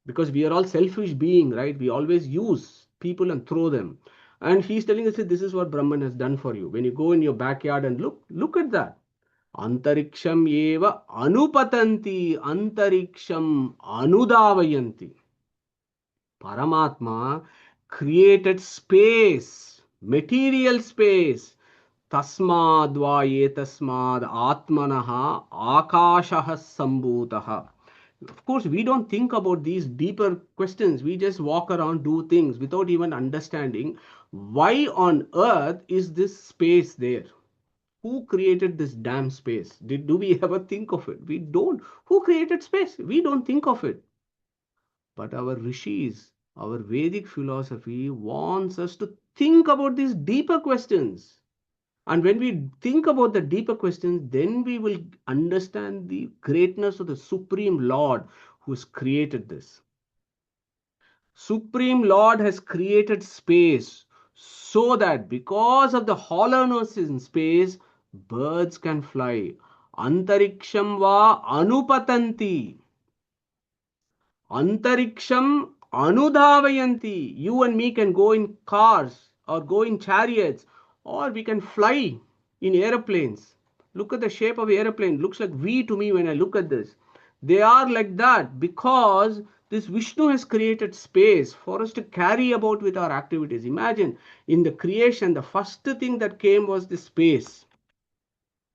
Because we are all selfish beings, right? We always use people and throw them. And he's telling us that this is what Brahman has done for you. When you go in your backyard and look at that. Antariksham eva anupatanti, antariksham anudavayanti. Paramatma created space, material space. Tasmad va etasmad atmanaha akashah sambhutaha. Of course, we don't think about these deeper questions. We just walk around, do things without even understanding why on earth is this space there. Who created this damn space? Do we ever think of it? We don't. Who created space? We don't think of it. But our rishis, our Vedic philosophy wants us to think about these deeper questions. And when we think about the deeper questions, then we will understand the greatness of the Supreme Lord who has created this. Supreme Lord has created space so that because of the hollowness in space, birds can fly. Antariksham va anupatanti. Antariksham anudhavayanti. You and me can go in cars or go in chariots, or we can fly in aeroplanes. Look at the shape of the aeroplane. Looks like V to me when I look at this. They are like that because This Vishnu has created space for us to carry about with our activities. Imagine in the creation, the first thing that came was the space.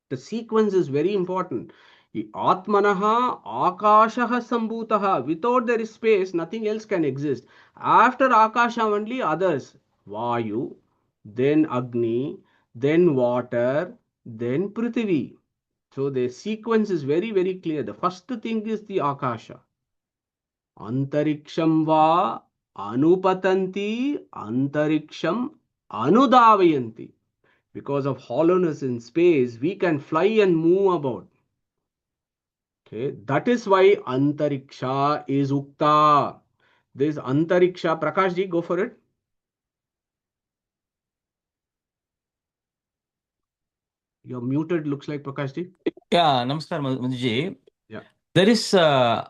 The sequence is very important. Atmanaha akashaha sambhutaha. Without there is space, nothing else can exist. After akasha only others. Vayu, then Agni, then water, then Prithvi. So the sequence is very, very clear. The first thing is the akasha. Antariksham va anupatanti, antariksham anudavayanti. Because of hollowness in space, we can fly and move about. Okay, that is why Antariksha is ukta. This Antariksha, Prakash ji, go for it. You're muted, looks like, Prakash ji. Yeah, Namaskar, Madhuji. Yeah. There is other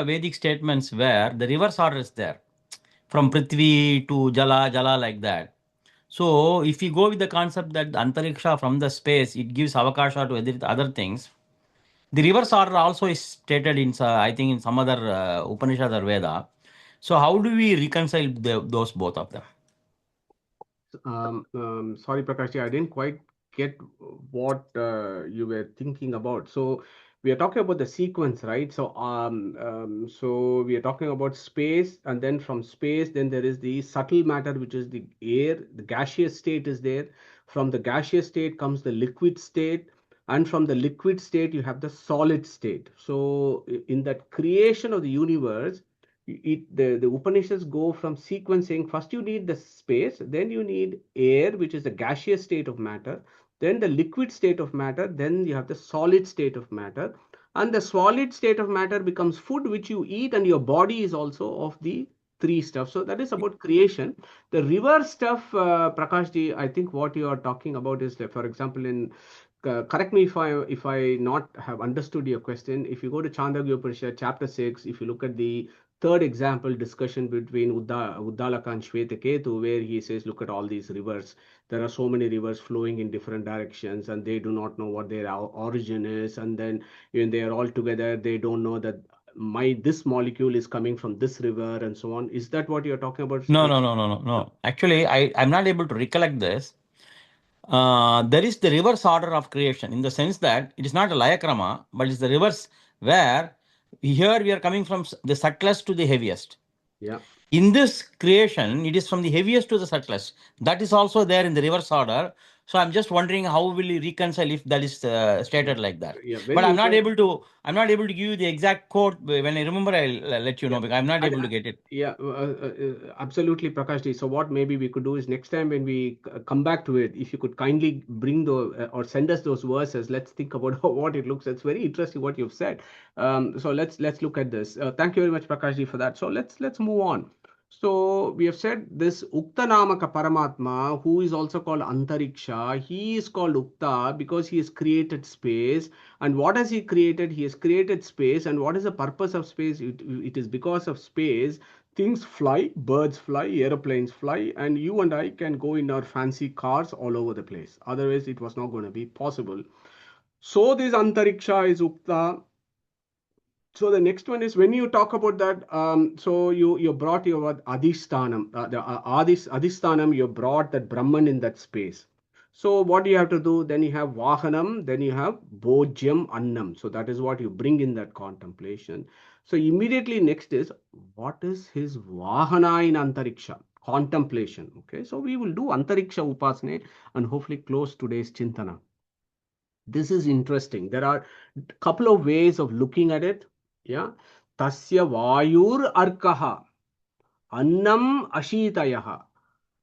Vedic statements where the reverse order is there, from Prithvi to Jala, Jala like that. So if we go with the concept that Antariksha from the space, it gives Avakasha to other things. The reverse order also is stated in, I think, in some other Upanishad or Veda. So how do we reconcile those both of them? Sorry, Prakash ji, I didn't quite get what you were thinking about. So we are talking about the sequence, right? So so we are talking about space, and then from space, then there is the subtle matter, which is the air. The gaseous state is there. From the gaseous state comes the liquid state, and from the liquid state you have the solid state. So in that creation of the universe, the Upanishads go from sequencing. First you need the space, then you need air, which is the gaseous state of matter, then the liquid state of matter, then you have the solid state of matter, and the solid state of matter becomes food which you eat, and your body is also of the three stuff. So that is about creation. The reverse stuff, Prakash ji, I think what you are talking about is, for example, in correct me if I not have understood your question. If you go to Chandogya Upanishad chapter 6, if you look at the third example discussion between Uddalaka and Shvetaketu, where he says, look at all these rivers. There are so many rivers flowing in different directions, and they do not know what their origin is. And then when they are all together, they don't know that this molecule is coming from this river and so on. Is that what you're talking about? No. Actually, I'm not able to recollect this. There is the reverse order of creation in the sense that it is not a layakrama, but it's the reverse, where here we are coming from the subtlest to the heaviest. Yeah. In this creation, it is from the heaviest to the subtlest. That is also there in the reverse order. So I'm just wondering how will you reconcile if that is stated like that. Yeah, but I'm not able to give you the exact quote. When I remember, I'll let you know, because I'm not able to get it. Yeah, absolutely, Prakash ji. So what maybe we could do is, next time when we come back to it, if you could kindly bring or send us those verses, let's think about what it looks. It's very interesting what you've said. So let's look at this. Thank you very much, Prakash ji, for that. So let's move on. So we have said this Ukta Namaka Paramatma, who is also called Antariksha, he is called Ukta because he has created space. And what has he created? He has created space. And what is the purpose of space? It is because of space. Things fly, birds fly, aeroplanes fly, and you and I can go in our fancy cars all over the place. Otherwise, it was not going to be possible. So this Antariksha is Ukta. So the next one is, when you talk about that, so you brought your adhisthanam, adhisthanam, you brought that Brahman in that space. So what do you have to do? Then you have vahanam, then you have bhojyam annam. So that is what you bring in that contemplation. So immediately next is, what is his vahana in antariksha? Contemplation. Okay, so we will do antariksha upasane and hopefully close today's chintana. This is interesting. There are a couple of ways of looking at it. Yeah, tasya vayur arkaha annam ashitayaha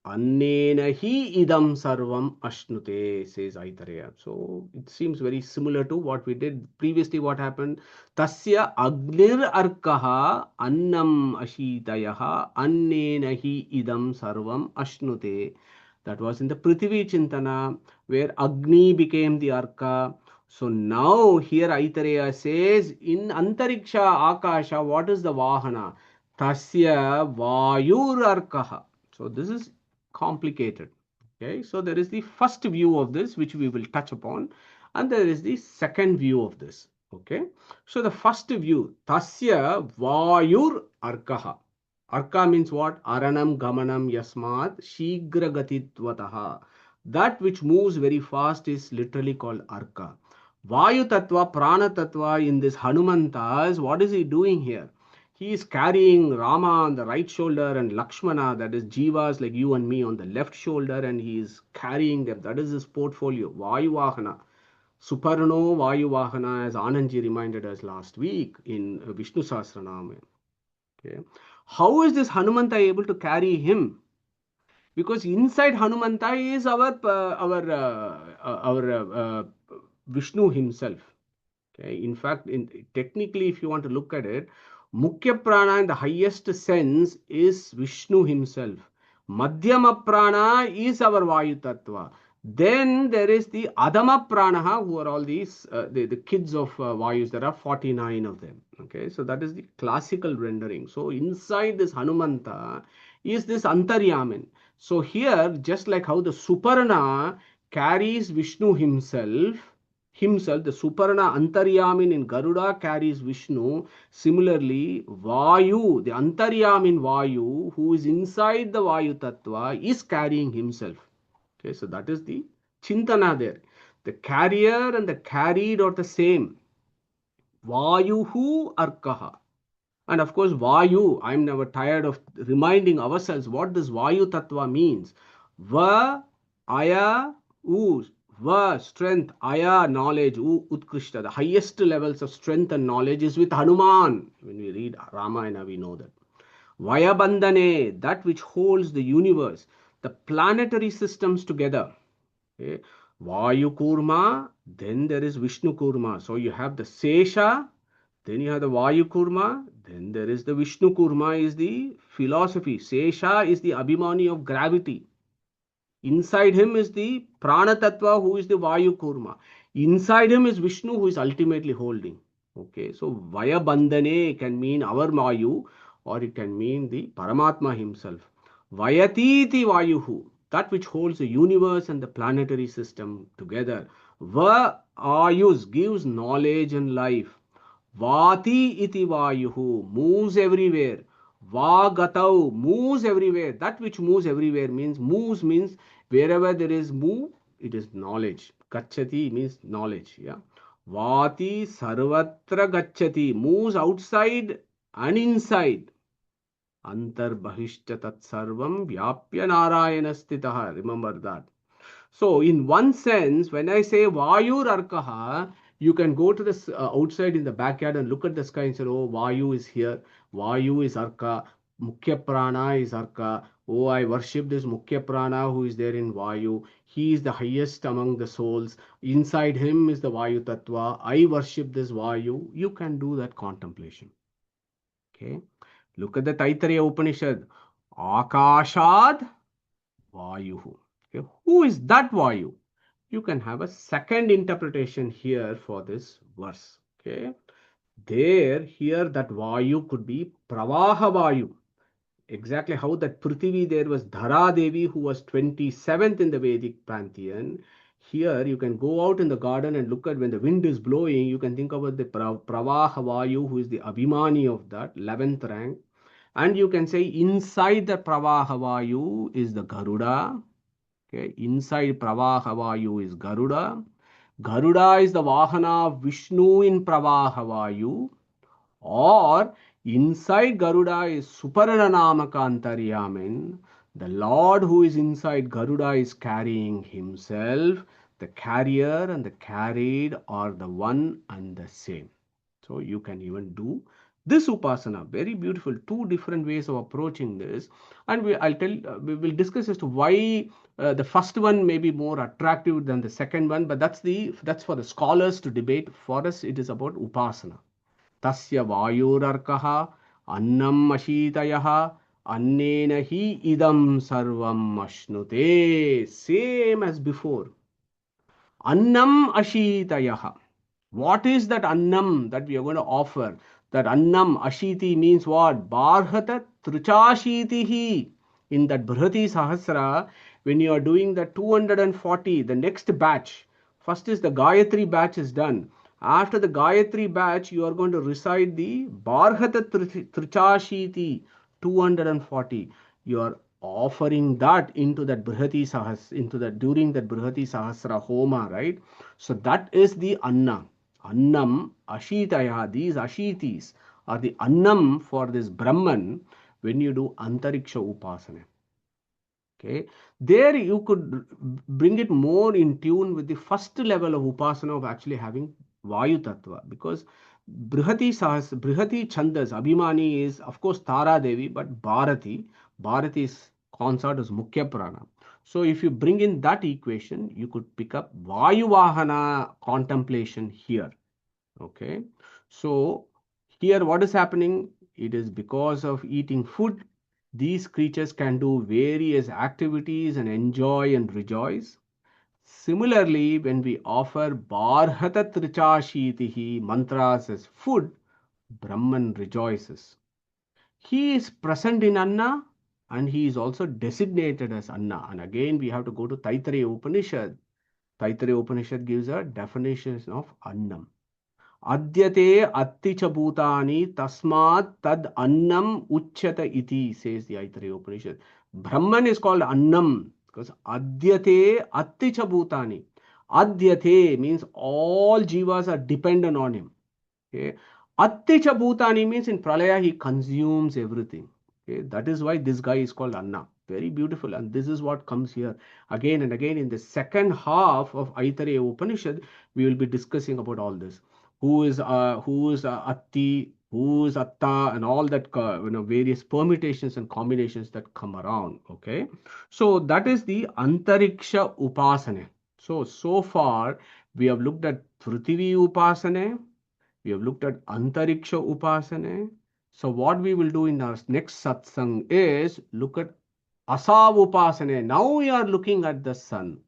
annena hi idam sarvam ashnute, says Aitareya. So it seems very similar to what we did previously. What happened? Tasya agnir arkaha annam ashitayaha annena hi idam sarvam ashnute. That was in the Prithvi Chintana, where Agni became the Arka. So now here Aitareya says, in Antariksha Akasha, what is the Vahana? Tasya Vayur Arkaha. So this is complicated. Okay, so there is the first view of this, which we will touch upon, and there is the second view of this. Okay, so the first view, tasya vayur arkaha. Arka means what? Aranam gamanam yasmat shigra gatitvatah. That which moves very fast is literally called arka. Vayu tattva, prana tattva in this Hanumantas, what is he doing here? He is carrying Rama on the right shoulder and Lakshmana, that is Jivas like you and me, on the left shoulder, and he is carrying them. That is his portfolio. Vayuvahana. Suparno Vayuvahana, as Anandji reminded us last week in Vishnurahasya. Okay. How is this Hanumanta able to carry him? Because inside Hanumanta is our Vishnu himself. Okay. In fact, technically, if you want to look at it, Mukhya Prana in the highest sense is Vishnu himself. Madhyama Prana is our Vayu Tattva. Then there is the Adama Pranaha, who are all these, the kids of Vayus. There are 49 of them. Okay, so that is the classical rendering. So inside this Hanumanta is this Antaryamin. So here, just like how the Suparna carries Vishnu himself, the Suparna Antaryamin in Garuda carries Vishnu. Similarly, Vayu, the Antaryamin Vayu, who is inside the Vayu Tattva, is carrying himself. Okay, so that is the Chintana there. The carrier and the carried are the same. Vayuhu Arkaha. And of course, Vayu, I'm never tired of reminding ourselves what this Vayu Tattva means. Va, Aya, U. Va, strength, Aya, knowledge, U, Utkrishta. The highest levels of strength and knowledge is with Hanuman. When we read Ramayana, we know that. Vayabandhane, that which holds the universe, the planetary systems together. Okay. Vayu Kurma, then there is Vishnu Kurma. So you have the Sesha, then you have the Vayu Kurma, then there is the Vishnu Kurma, is the philosophy. Sesha is the Abhimani of gravity. Inside him is the Prana Tattva, who is the Vayu Kurma. Inside him is Vishnu, who is ultimately holding. Okay, so Vayabandhane can mean our Vayu, or it can mean the Paramatma himself. Vayatiti Vayuhu, that which holds the universe and the planetary system together. Va Ayus gives knowledge and life. Vati iti Vayuhu, moves everywhere. Vagatau, moves everywhere. That which moves everywhere means wherever there is move, it is knowledge. Gacchati means knowledge. Yeah. Vati sarvatra gacchati, moves outside and inside. Antar bahishta tat sarvam vyapya narayana stitaha. Remember that. So, in one sense, when I say Vayur Arkaha, you can go to the outside in the backyard and look at the sky and say, oh, Vayu is here. Vayu is Arka. Mukhya Prana is Arka. Oh, I worship this Mukhya Prana who is there in Vayu. He is the highest among the souls. Inside him is the Vayu Tattva. I worship this Vayu. You can do that contemplation. Okay. Look at the Aitareya Upanishad. Akashad Vayuhu. Okay. Who is that Vayu? You can have a second interpretation here for this verse. Okay. Here that Vayu could be Pravaha Vayu. Exactly how that Prithvi there was Dhara Devi, who was 27th in the Vedic pantheon. Here you can go out in the garden and look at when the wind is blowing, you can think about the Pravaha Vayu, who is the Abhimani of that, 11th rank. And you can say inside the Pravaha Vayu is the Garuda. Okay, inside Pravaha Vayu is Garuda. Garuda is the Vahana of Vishnu in Pravaha Vayu. Or inside Garuda is Suparanamaka Antaryamin. The Lord who is inside Garuda is carrying himself. The carrier and the carried are the one and the same. So you can even do this upasana. Very beautiful. Two different ways of approaching this. And we will discuss as to why the first one may be more attractive than the second one. But that's for the scholars to debate. For us, it is about upasana. Tasya vayurarkaha annam ashitayaha annena hi idam sarvam ashnute. Same as before. Annam ashitayaha. What is that annam that we are going to offer? That annam ashiti means what? Barhata truchashitihi. In that brhatisahasra, when you are doing the 240, the next batch, first is the Gayatri batch is done. After the Gayatri batch, you are going to recite the Barhata Trichashiti 240. You are offering that into that during that brhatisahasra homa, right? So that is the anna. Annam, ashitaya, these ashitis are the annam for this Brahman when you do antariksha upasana. Okay, there you could bring it more in tune with the first level of upasana of actually having Vayu Tattva, because Brihati Chandas, Abhimani is of course Tara Devi, but Bharati's consort is Mukhya Prana. So if you bring in that equation, you could pick up Vayu Vahana contemplation here. Okay, so here what is happening? It is because of eating food. These creatures can do various activities and enjoy and rejoice. Similarly, when we offer Barhata Trichashitihi mantras as food, Brahman rejoices. He is present in Anna and he is also designated as Anna. And again, we have to go to Aitareya Upanishad. Aitareya Upanishad gives a definition of Annam. Adyate atticha bhutani tasmat tad annam uchyata iti, says the Aitareya Upanishad. Brahman is called Annam because Adyate atticha bhutani. Adyate means all jivas are dependent on him. Okay. Atticha bhutani means in pralaya he consumes everything. Okay. That is why this guy is called Anna. Very beautiful. And this is what comes here again and again in the second half of Aitareya Upanishad. We will be discussing about all this. Who is Atti, who is Atta, and all that various permutations and combinations that come around. Okay, so that is the Antariksha Upasana. So far we have looked at Prithvi Upasana, we have looked at Antariksha Upasana. So what we will do in our next satsang is look at Asav Upasana. Now we are looking at the sun.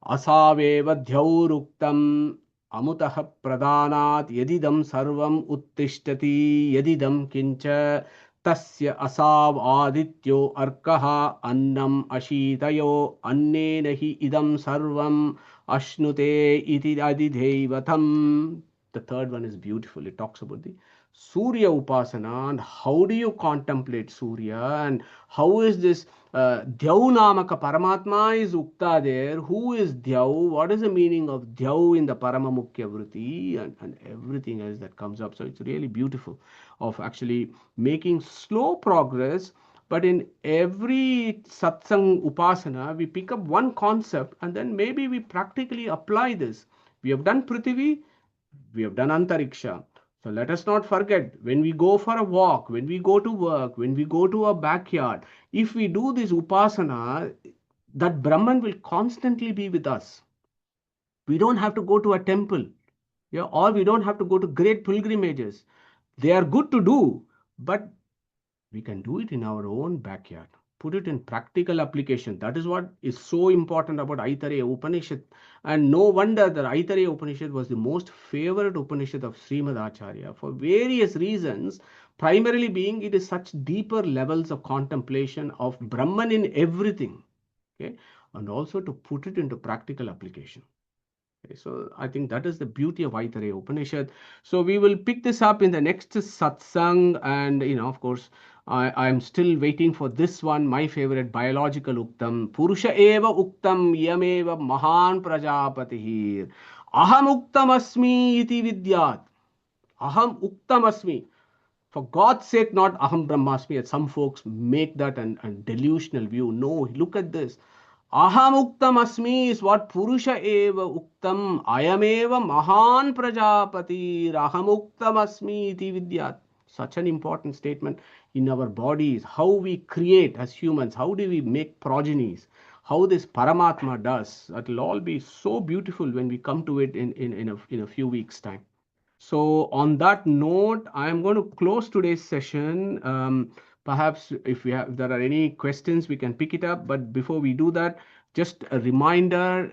Asaveva dhyauruktam amutah pradhanat yadidam sarvam uttishtati yadidam kincha tasya asav adityo arkaha annam ashitayo annena hi idam sarvam ashnute iti adidhevatam. The third one is beautiful. It talks about the Surya Upasana and how do you contemplate Surya and how is this Dhyau Namaka Paramatma is ukta there. Who is Dhyau? What is the meaning of Dhyau in the Paramamukhya Vritti and everything else that comes up. So it's really beautiful of actually making slow progress. But in every satsang upasana, we pick up one concept and then maybe we practically apply this. We have done Prithvi, we have done Antariksha. So let us not forget, when we go for a walk, when we go to work, when we go to a backyard, if we do this upasana, that Brahman will constantly be with us. We don't have to go to a temple, or we don't have to go to great pilgrimages. They are good to do, but we can do it in our own backyard. Put it in practical application. That is what is so important about Aitareya Upanishad. And no wonder that Aitareya Upanishad was the most favorite Upanishad of Srimad Acharya for various reasons, primarily being it is such deeper levels of contemplation of Brahman in everything. Okay, and also to put it into practical application. Okay, so I think that is the beauty of Aitareya Upanishad. So we will pick this up in the next satsang, and of course, I am still waiting for this one, my favorite biological uktam. Purusha eva uktam yameva mahan prajapatihir. Aham uktam asmi iti vidyat. Aham uktam asmi. For God's sake, not aham brahmasmi, as some folks make that and delusional view. No, look at this. Aham uktam asmi is what Purusha eva uktam. Ayameva mahan prajapati. Aham uktam asmi iti vidyat. Such an important statement in our bodies. How we create as humans. How do we make progenies? How this Paramatma does. That will all be so beautiful when we come to it in a few weeks' time. So on that note, I am going to close today's session. Perhaps if there are any questions, we can pick it up. But before we do that, just a reminder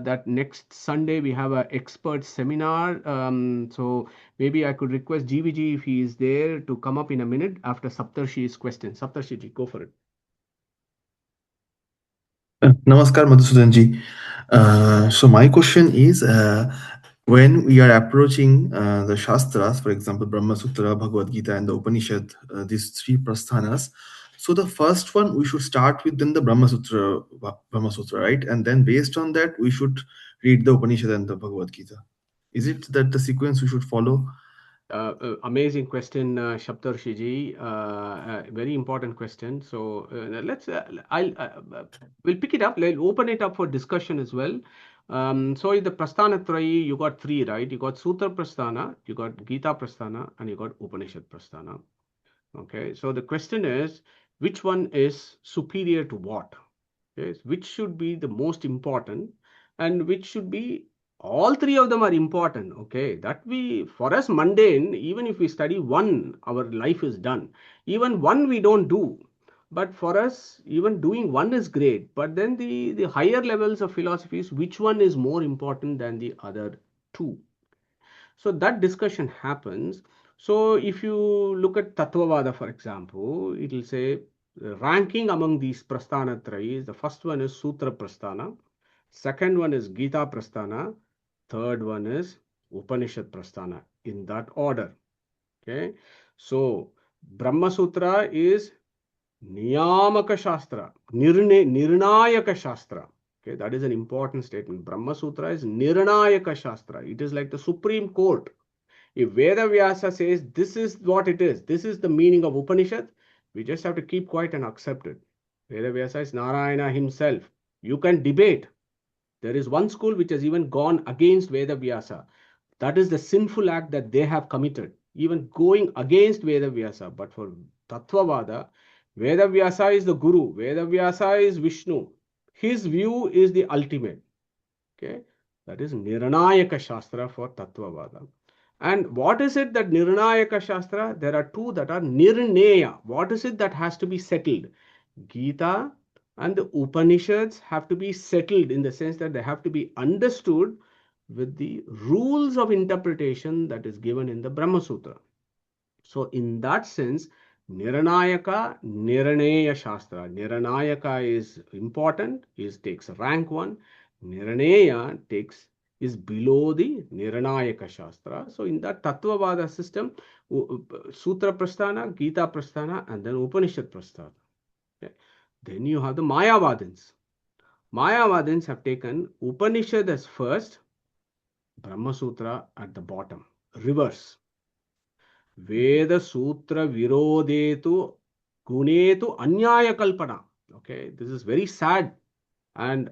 that next Sunday we have an expert seminar. So maybe I could request GVG if he is there to come up in a minute after Saptarshi's question. Saptarshi, go for it. Namaskar, Madhusudanji. So my question is, when we are approaching the Shastras, for example, Brahma Sutra, Bhagavad Gita, and the Upanishad, these three prasthanas. So the first one we should start with then the Brahma Sutra, right? And then based on that, we should read the Upanishad and the Bhagavad Gita. Is it that the sequence we should follow? Amazing question, Shaptarshiji. Very important question. So let's we'll pick it up. We'll open it up for discussion as well. So in the Prasthana Trayi, you got three, right? You got Sutra Prasthana, you got Gita Prasthana, and you got Upanishad Prasthana. Okay. So the question is, which one is superior to what? Yes, which should be the most important, and which should be, all three of them are important. Okay, that we, for us mundane, even if we study one, our life is done. Even one we don't do, but for us even doing one is great. But then the higher levels of philosophies, which one is more important than the other two? So that discussion happens. So if you look at Tattvavada, for example, it will say ranking among these Prasthana Trayis, the first one is Sutra Prasthana, second one is Gita Prasthana, third one is Upanishad Prasthana, in that order. Okay, so Brahma Sutra is Niyamaka Shastra, Nirnayaka Shastra. Okay, that is an important statement. Brahma Sutra is Nirnayaka Shastra. It is like the Supreme Court. If Veda Vyasa says this is what it is, this is the meaning of Upanishad, we just have to keep quiet and accept it. Veda Vyasa is Narayana himself. You can debate. There is one school which has even gone against Veda Vyasa. That is the sinful act that they have committed, even going against Veda Vyasa. But for Tattvavada, Veda Vyasa is the Guru. Veda Vyasa is Vishnu. His view is the ultimate. Okay, that is Nirnayaka Shastra for Tattvavada. And what is it that Nirnayaka Shastra? There are two that are Nirnaya. What is it that has to be settled? Gita and the Upanishads have to be settled in the sense that they have to be understood with the rules of interpretation that is given in the Brahma Sutra. So in that sense, Nirnayaka, Nirnaya Shastra. Nirnayaka is important, takes rank 1. Nirnaya is below the Nirnayaka Shastra. So in that Tattvavada system, Sutra Prasthana, Gita Prasthana, and then Upanishad Prasthana. Okay. Then you have the Mayavadins. Mayavadins have taken Upanishad as first, Brahma Sutra at the bottom, reverse. Veda Sutra Virodetu Gunetu Anyaya Kalpana. Okay, this is very sad. And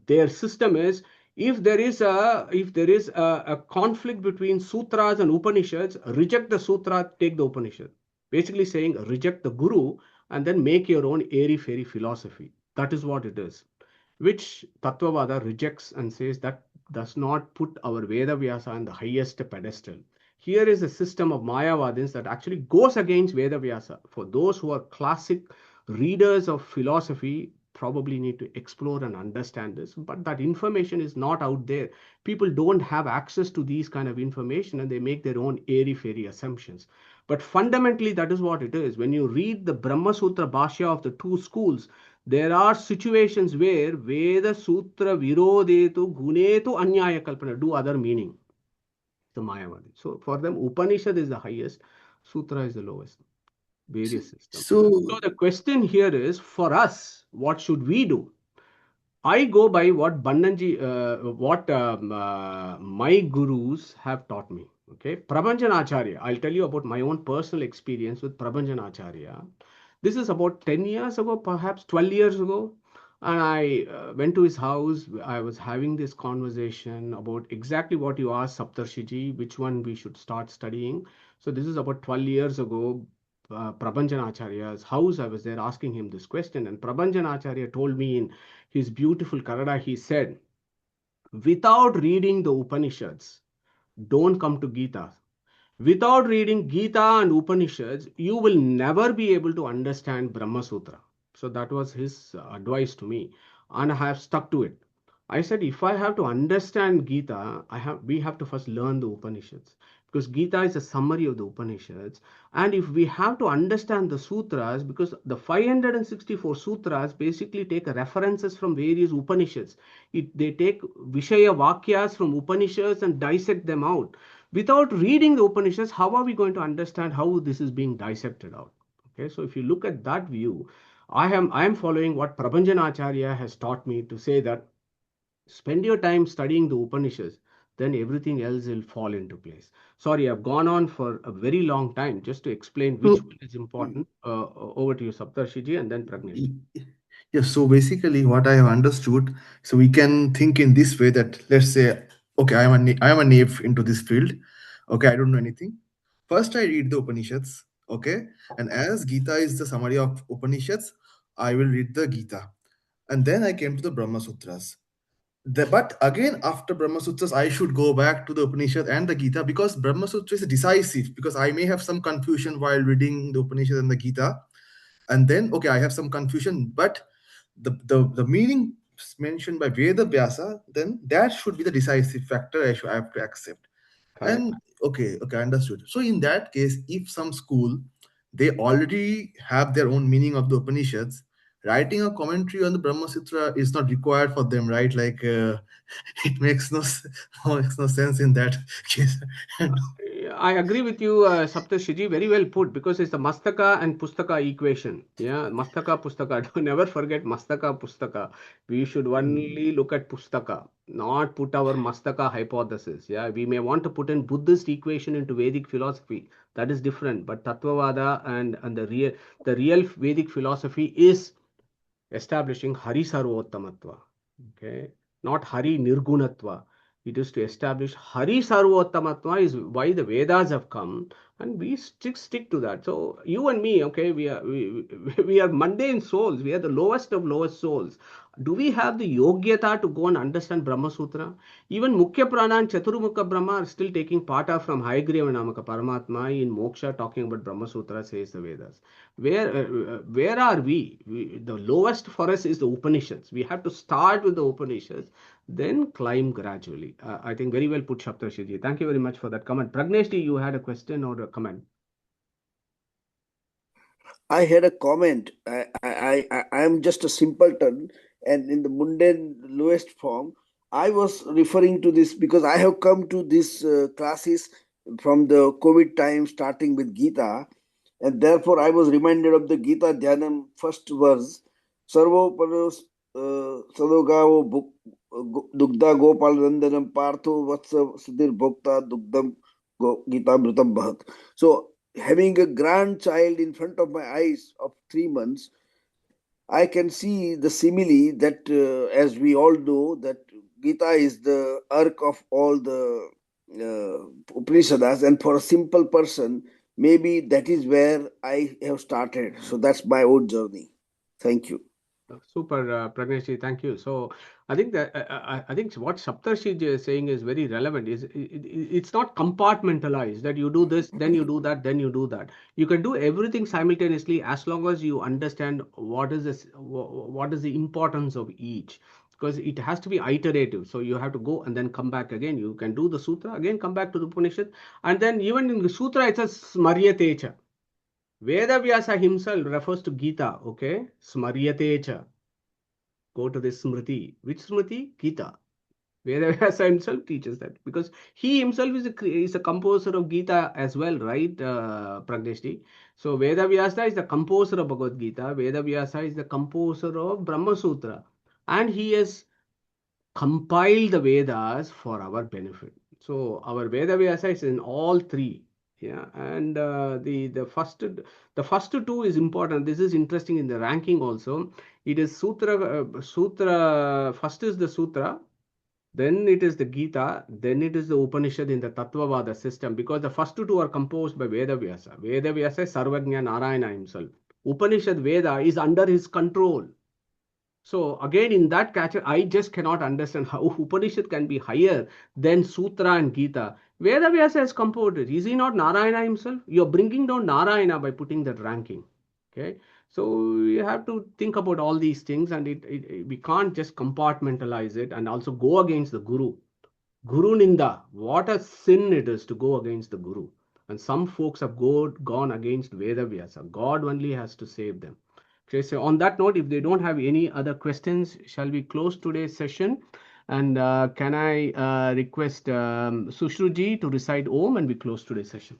their system is, if there is a conflict between sutras and Upanishads, reject the sutra, take the Upanishad. Basically saying reject the Guru and then make your own airy-fairy philosophy. That is what it is. Which Tattvavada rejects and says that does not put our Veda Vyasa on the highest pedestal. Here is a system of Mayavadins that actually goes against Veda Vyasa. For those who are classic readers of philosophy, probably need to explore and understand this, but that information is not out there. People don't have access to these kind of information and they make their own airy-fairy assumptions. But fundamentally, that is what it is. When you read the Brahma Sutra Bhashya of the two schools, there are situations where Veda Sutra Virodetu Gunetu Anyaya Kalpana do other meaning. The Mayavadi. So for them, Upanishad is the highest, Sutra is the lowest. Various systems. So the question here is, for us, what should we do? I go by what Bannanji, my gurus have taught me. Okay, Prabhanjanacharya. I'll tell you about my own personal experience with Prabhanjanacharya. This is about 10 years ago, perhaps 12 years ago. And I went to his house. I was having this conversation about exactly what you asked, Saptarshiji, which one we should start studying. So this is about 12 years ago. Prabhanjanacharya's house, I was there asking him this question, and Prabhanjanacharya told me in his beautiful Kannada, he said, without reading the Upanishads, don't come to Gita. Without reading Gita and Upanishads, you will never be able to understand Brahma Sutra. So that was his advice to me, and I have stuck to it. I said, if I have to understand Gita, we have to first learn the Upanishads. because Gita is a summary of the Upanishads. And if we have to understand the sutras, because the 564 sutras basically take references from various Upanishads. They take Vishaya Vakyas from Upanishads and dissect them out. Without reading the Upanishads, how are we going to understand how this is being dissected out? Okay, so if you look at that view, I am following what Prabhanjanacharya has taught me to say that spend your time studying the Upanishads, then everything else will fall into place. Sorry, I've gone on for a very long time just to explain which So, one is important. Over to you, Saptarshiji, and then Pragnesh. yes, so basically what I have understood, so we can think in this way that, let's say, okay, I am a knave into this field. Okay, I don't know anything. First I read the Upanishads, okay? And as Gita is the summary of Upanishads, I will read the Gita. And then I came to the Brahma Sutras. But again, after Brahma Sutras, I should go back to the Upanishad and the Gita, because Brahma Sutra is decisive, because I may have some confusion while reading the Upanishad and the Gita. And then, okay, I have some confusion, but the meaning mentioned by Veda Vyasa, then that should be the decisive factor I have to accept. Correct. And okay, understood. So in that case, if some school, they already have their own meaning of the Upanishads, writing a commentary on the Brahma Sutra is not required for them, right? Like it makes makes no sense in that case. And I agree with you, Saptarshiji, very well put, because it's the Mastaka and Pustaka equation. Yeah, Mastaka, Pustaka. Don't never forget Mastaka, Pustaka. We should only look at Pustaka, not put our Mastaka hypothesis. Yeah, we may want to put in Buddhist equation into Vedic philosophy. That is different. But Tattvavada and the real Vedic philosophy is establishing Hari Sarvottamatva. Okay, not Hari Nirgunatva. It is to establish Hari Sarvottamatva is why the Vedas have come, and we stick to that. So you and me, okay, we are mundane souls. We are the lowest of lowest souls. Do we have the yogyata to go and understand Brahma Sutra? Even Mukhya Prana and Chaturmukha Brahma are still taking pata from Hayagriva Namaka Paramatma in Moksha, talking about Brahma Sutra, says the Vedas. Where are we? The lowest for us is the Upanishads. We have to start with the Upanishads, then climb gradually. I think very well put, Saptarshiji. Thank you very much for that comment. Pragneshji, you had a question or a comment? I had a comment. I am just a simpleton, and in the mundane lowest form, I was referring to this because I have come to these classes from the COVID time, starting with Gita, and therefore I was reminded of the Gita Dhyanam first verse, Sarvo Panos Sadogavo Dugda Gopal Randanam Partho Vatsa Sudir Bhokta Dugdam Gita Mritam Bhahat. So having a grandchild in front of my eyes of 3 months, I can see the simile that, as we all know, that Gita is the ark of all the Upanishads, and for a simple person, maybe that is where I have started. So that's my own journey. Thank you. Super, Pragneshji, thank you. So I think that I think what Saptarshiji is saying is very relevant. It's not compartmentalized that you do this, then you do that, then you do that. You can do everything simultaneously as long as you understand what is the importance of each. Because it has to be iterative. So you have to go and then come back again. You can do the sutra, again come back to the Upanishad. And then even in the sutra, it says smaryatecha. Veda Vyasa himself refers to Gita, okay? Smaryatecha. Go to this Smriti. Which Smriti? Gita. Veda Vyasa himself teaches that because he himself is a composer of Gita as well, right, Pragneshji? So Veda Vyasa is the composer of Bhagavad Gita. Veda Vyasa is the composer of Brahma Sutra. And he has compiled the Vedas for our benefit. So our Veda Vyasa is in all three. Yeah, and the first two is important. This is interesting in the ranking also. It is sutra. First is the sutra, then it is the Gita, then it is the Upanishad in the Tattvavada system, because the first two are composed by Veda Vyasa. Veda Vyasa is Sarvajna Narayana himself. Upanishad Veda is under his control. So again, in that catcher, I just cannot understand how Upanishad can be higher than Sutra and Gita. Veda Vyasa has composed it. Is he not Narayana himself? You're bringing down Narayana by putting that ranking. Okay. So you have to think about all these things, and we can't just compartmentalize it and also go against the Guru. Guru Ninda, what a sin it is to go against the Guru. And some folks have gone against Veda Vyasa. God only has to save them. Okay, so on that note, if they don't have any other questions, shall we close today's session? And can I request Sushruji to recite Om and we close today's session?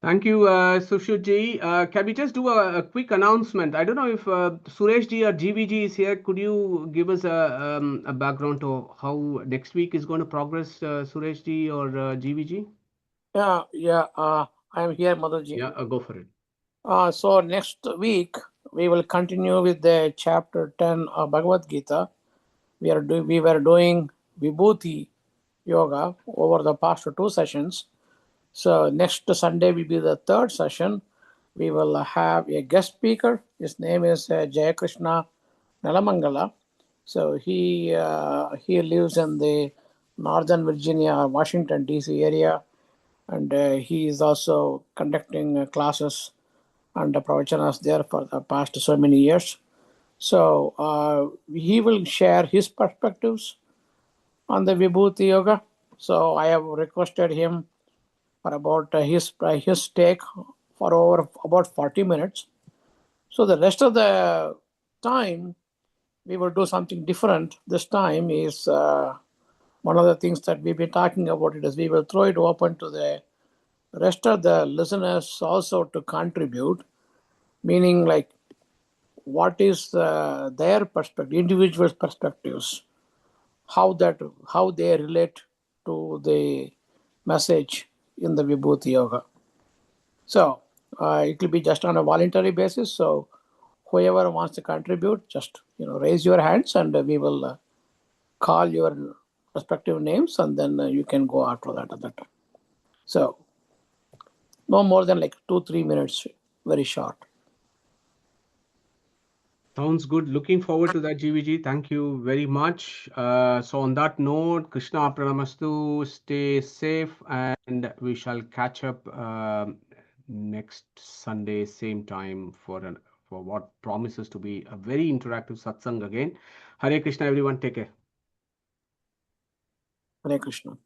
Thank you, Sushruji. Can we just do a quick announcement? I don't know if Suresh ji or GVG is here. Could you give us a background to how next week is going to progress, Suresh ji or GVG? I am here, Madhuji. Yeah, go for it. So next week we will continue with the chapter 10 of Bhagavad Gita. We were doing Vibhuti yoga over the past 2 sessions. So next Sunday will be the 3rd session. We will have a guest speaker. His name is Jayakrishna Nalamangala. So he lives in the Northern Virginia, Washington DC area, and he is also conducting classes and pravachana's there for the past so many years. So he will share his perspectives on the Vibhuti Yoga. So I have requested him for about his take for over about 40 minutes. So the rest of the time, we will do something different. This time is one of the things that we've been talking about. It is we will throw it open to the rest of the listeners also to contribute, meaning like what is their perspective, individual perspectives, how they relate to the message in the Vibhuti Yoga. So it will be just on a voluntary basis. So whoever wants to contribute, just raise your hands, and we will call your respective names, and then you can go after that at that time. So no more than like 2-3 minutes, very short. Sounds good. Looking forward to that, GVG. Thank you very much. So on that note, Krishna Pranamastu, stay safe, and we shall catch up next Sunday, same time for what promises to be a very interactive satsang again. Hare Krishna, everyone. Take care. Hare Krishna.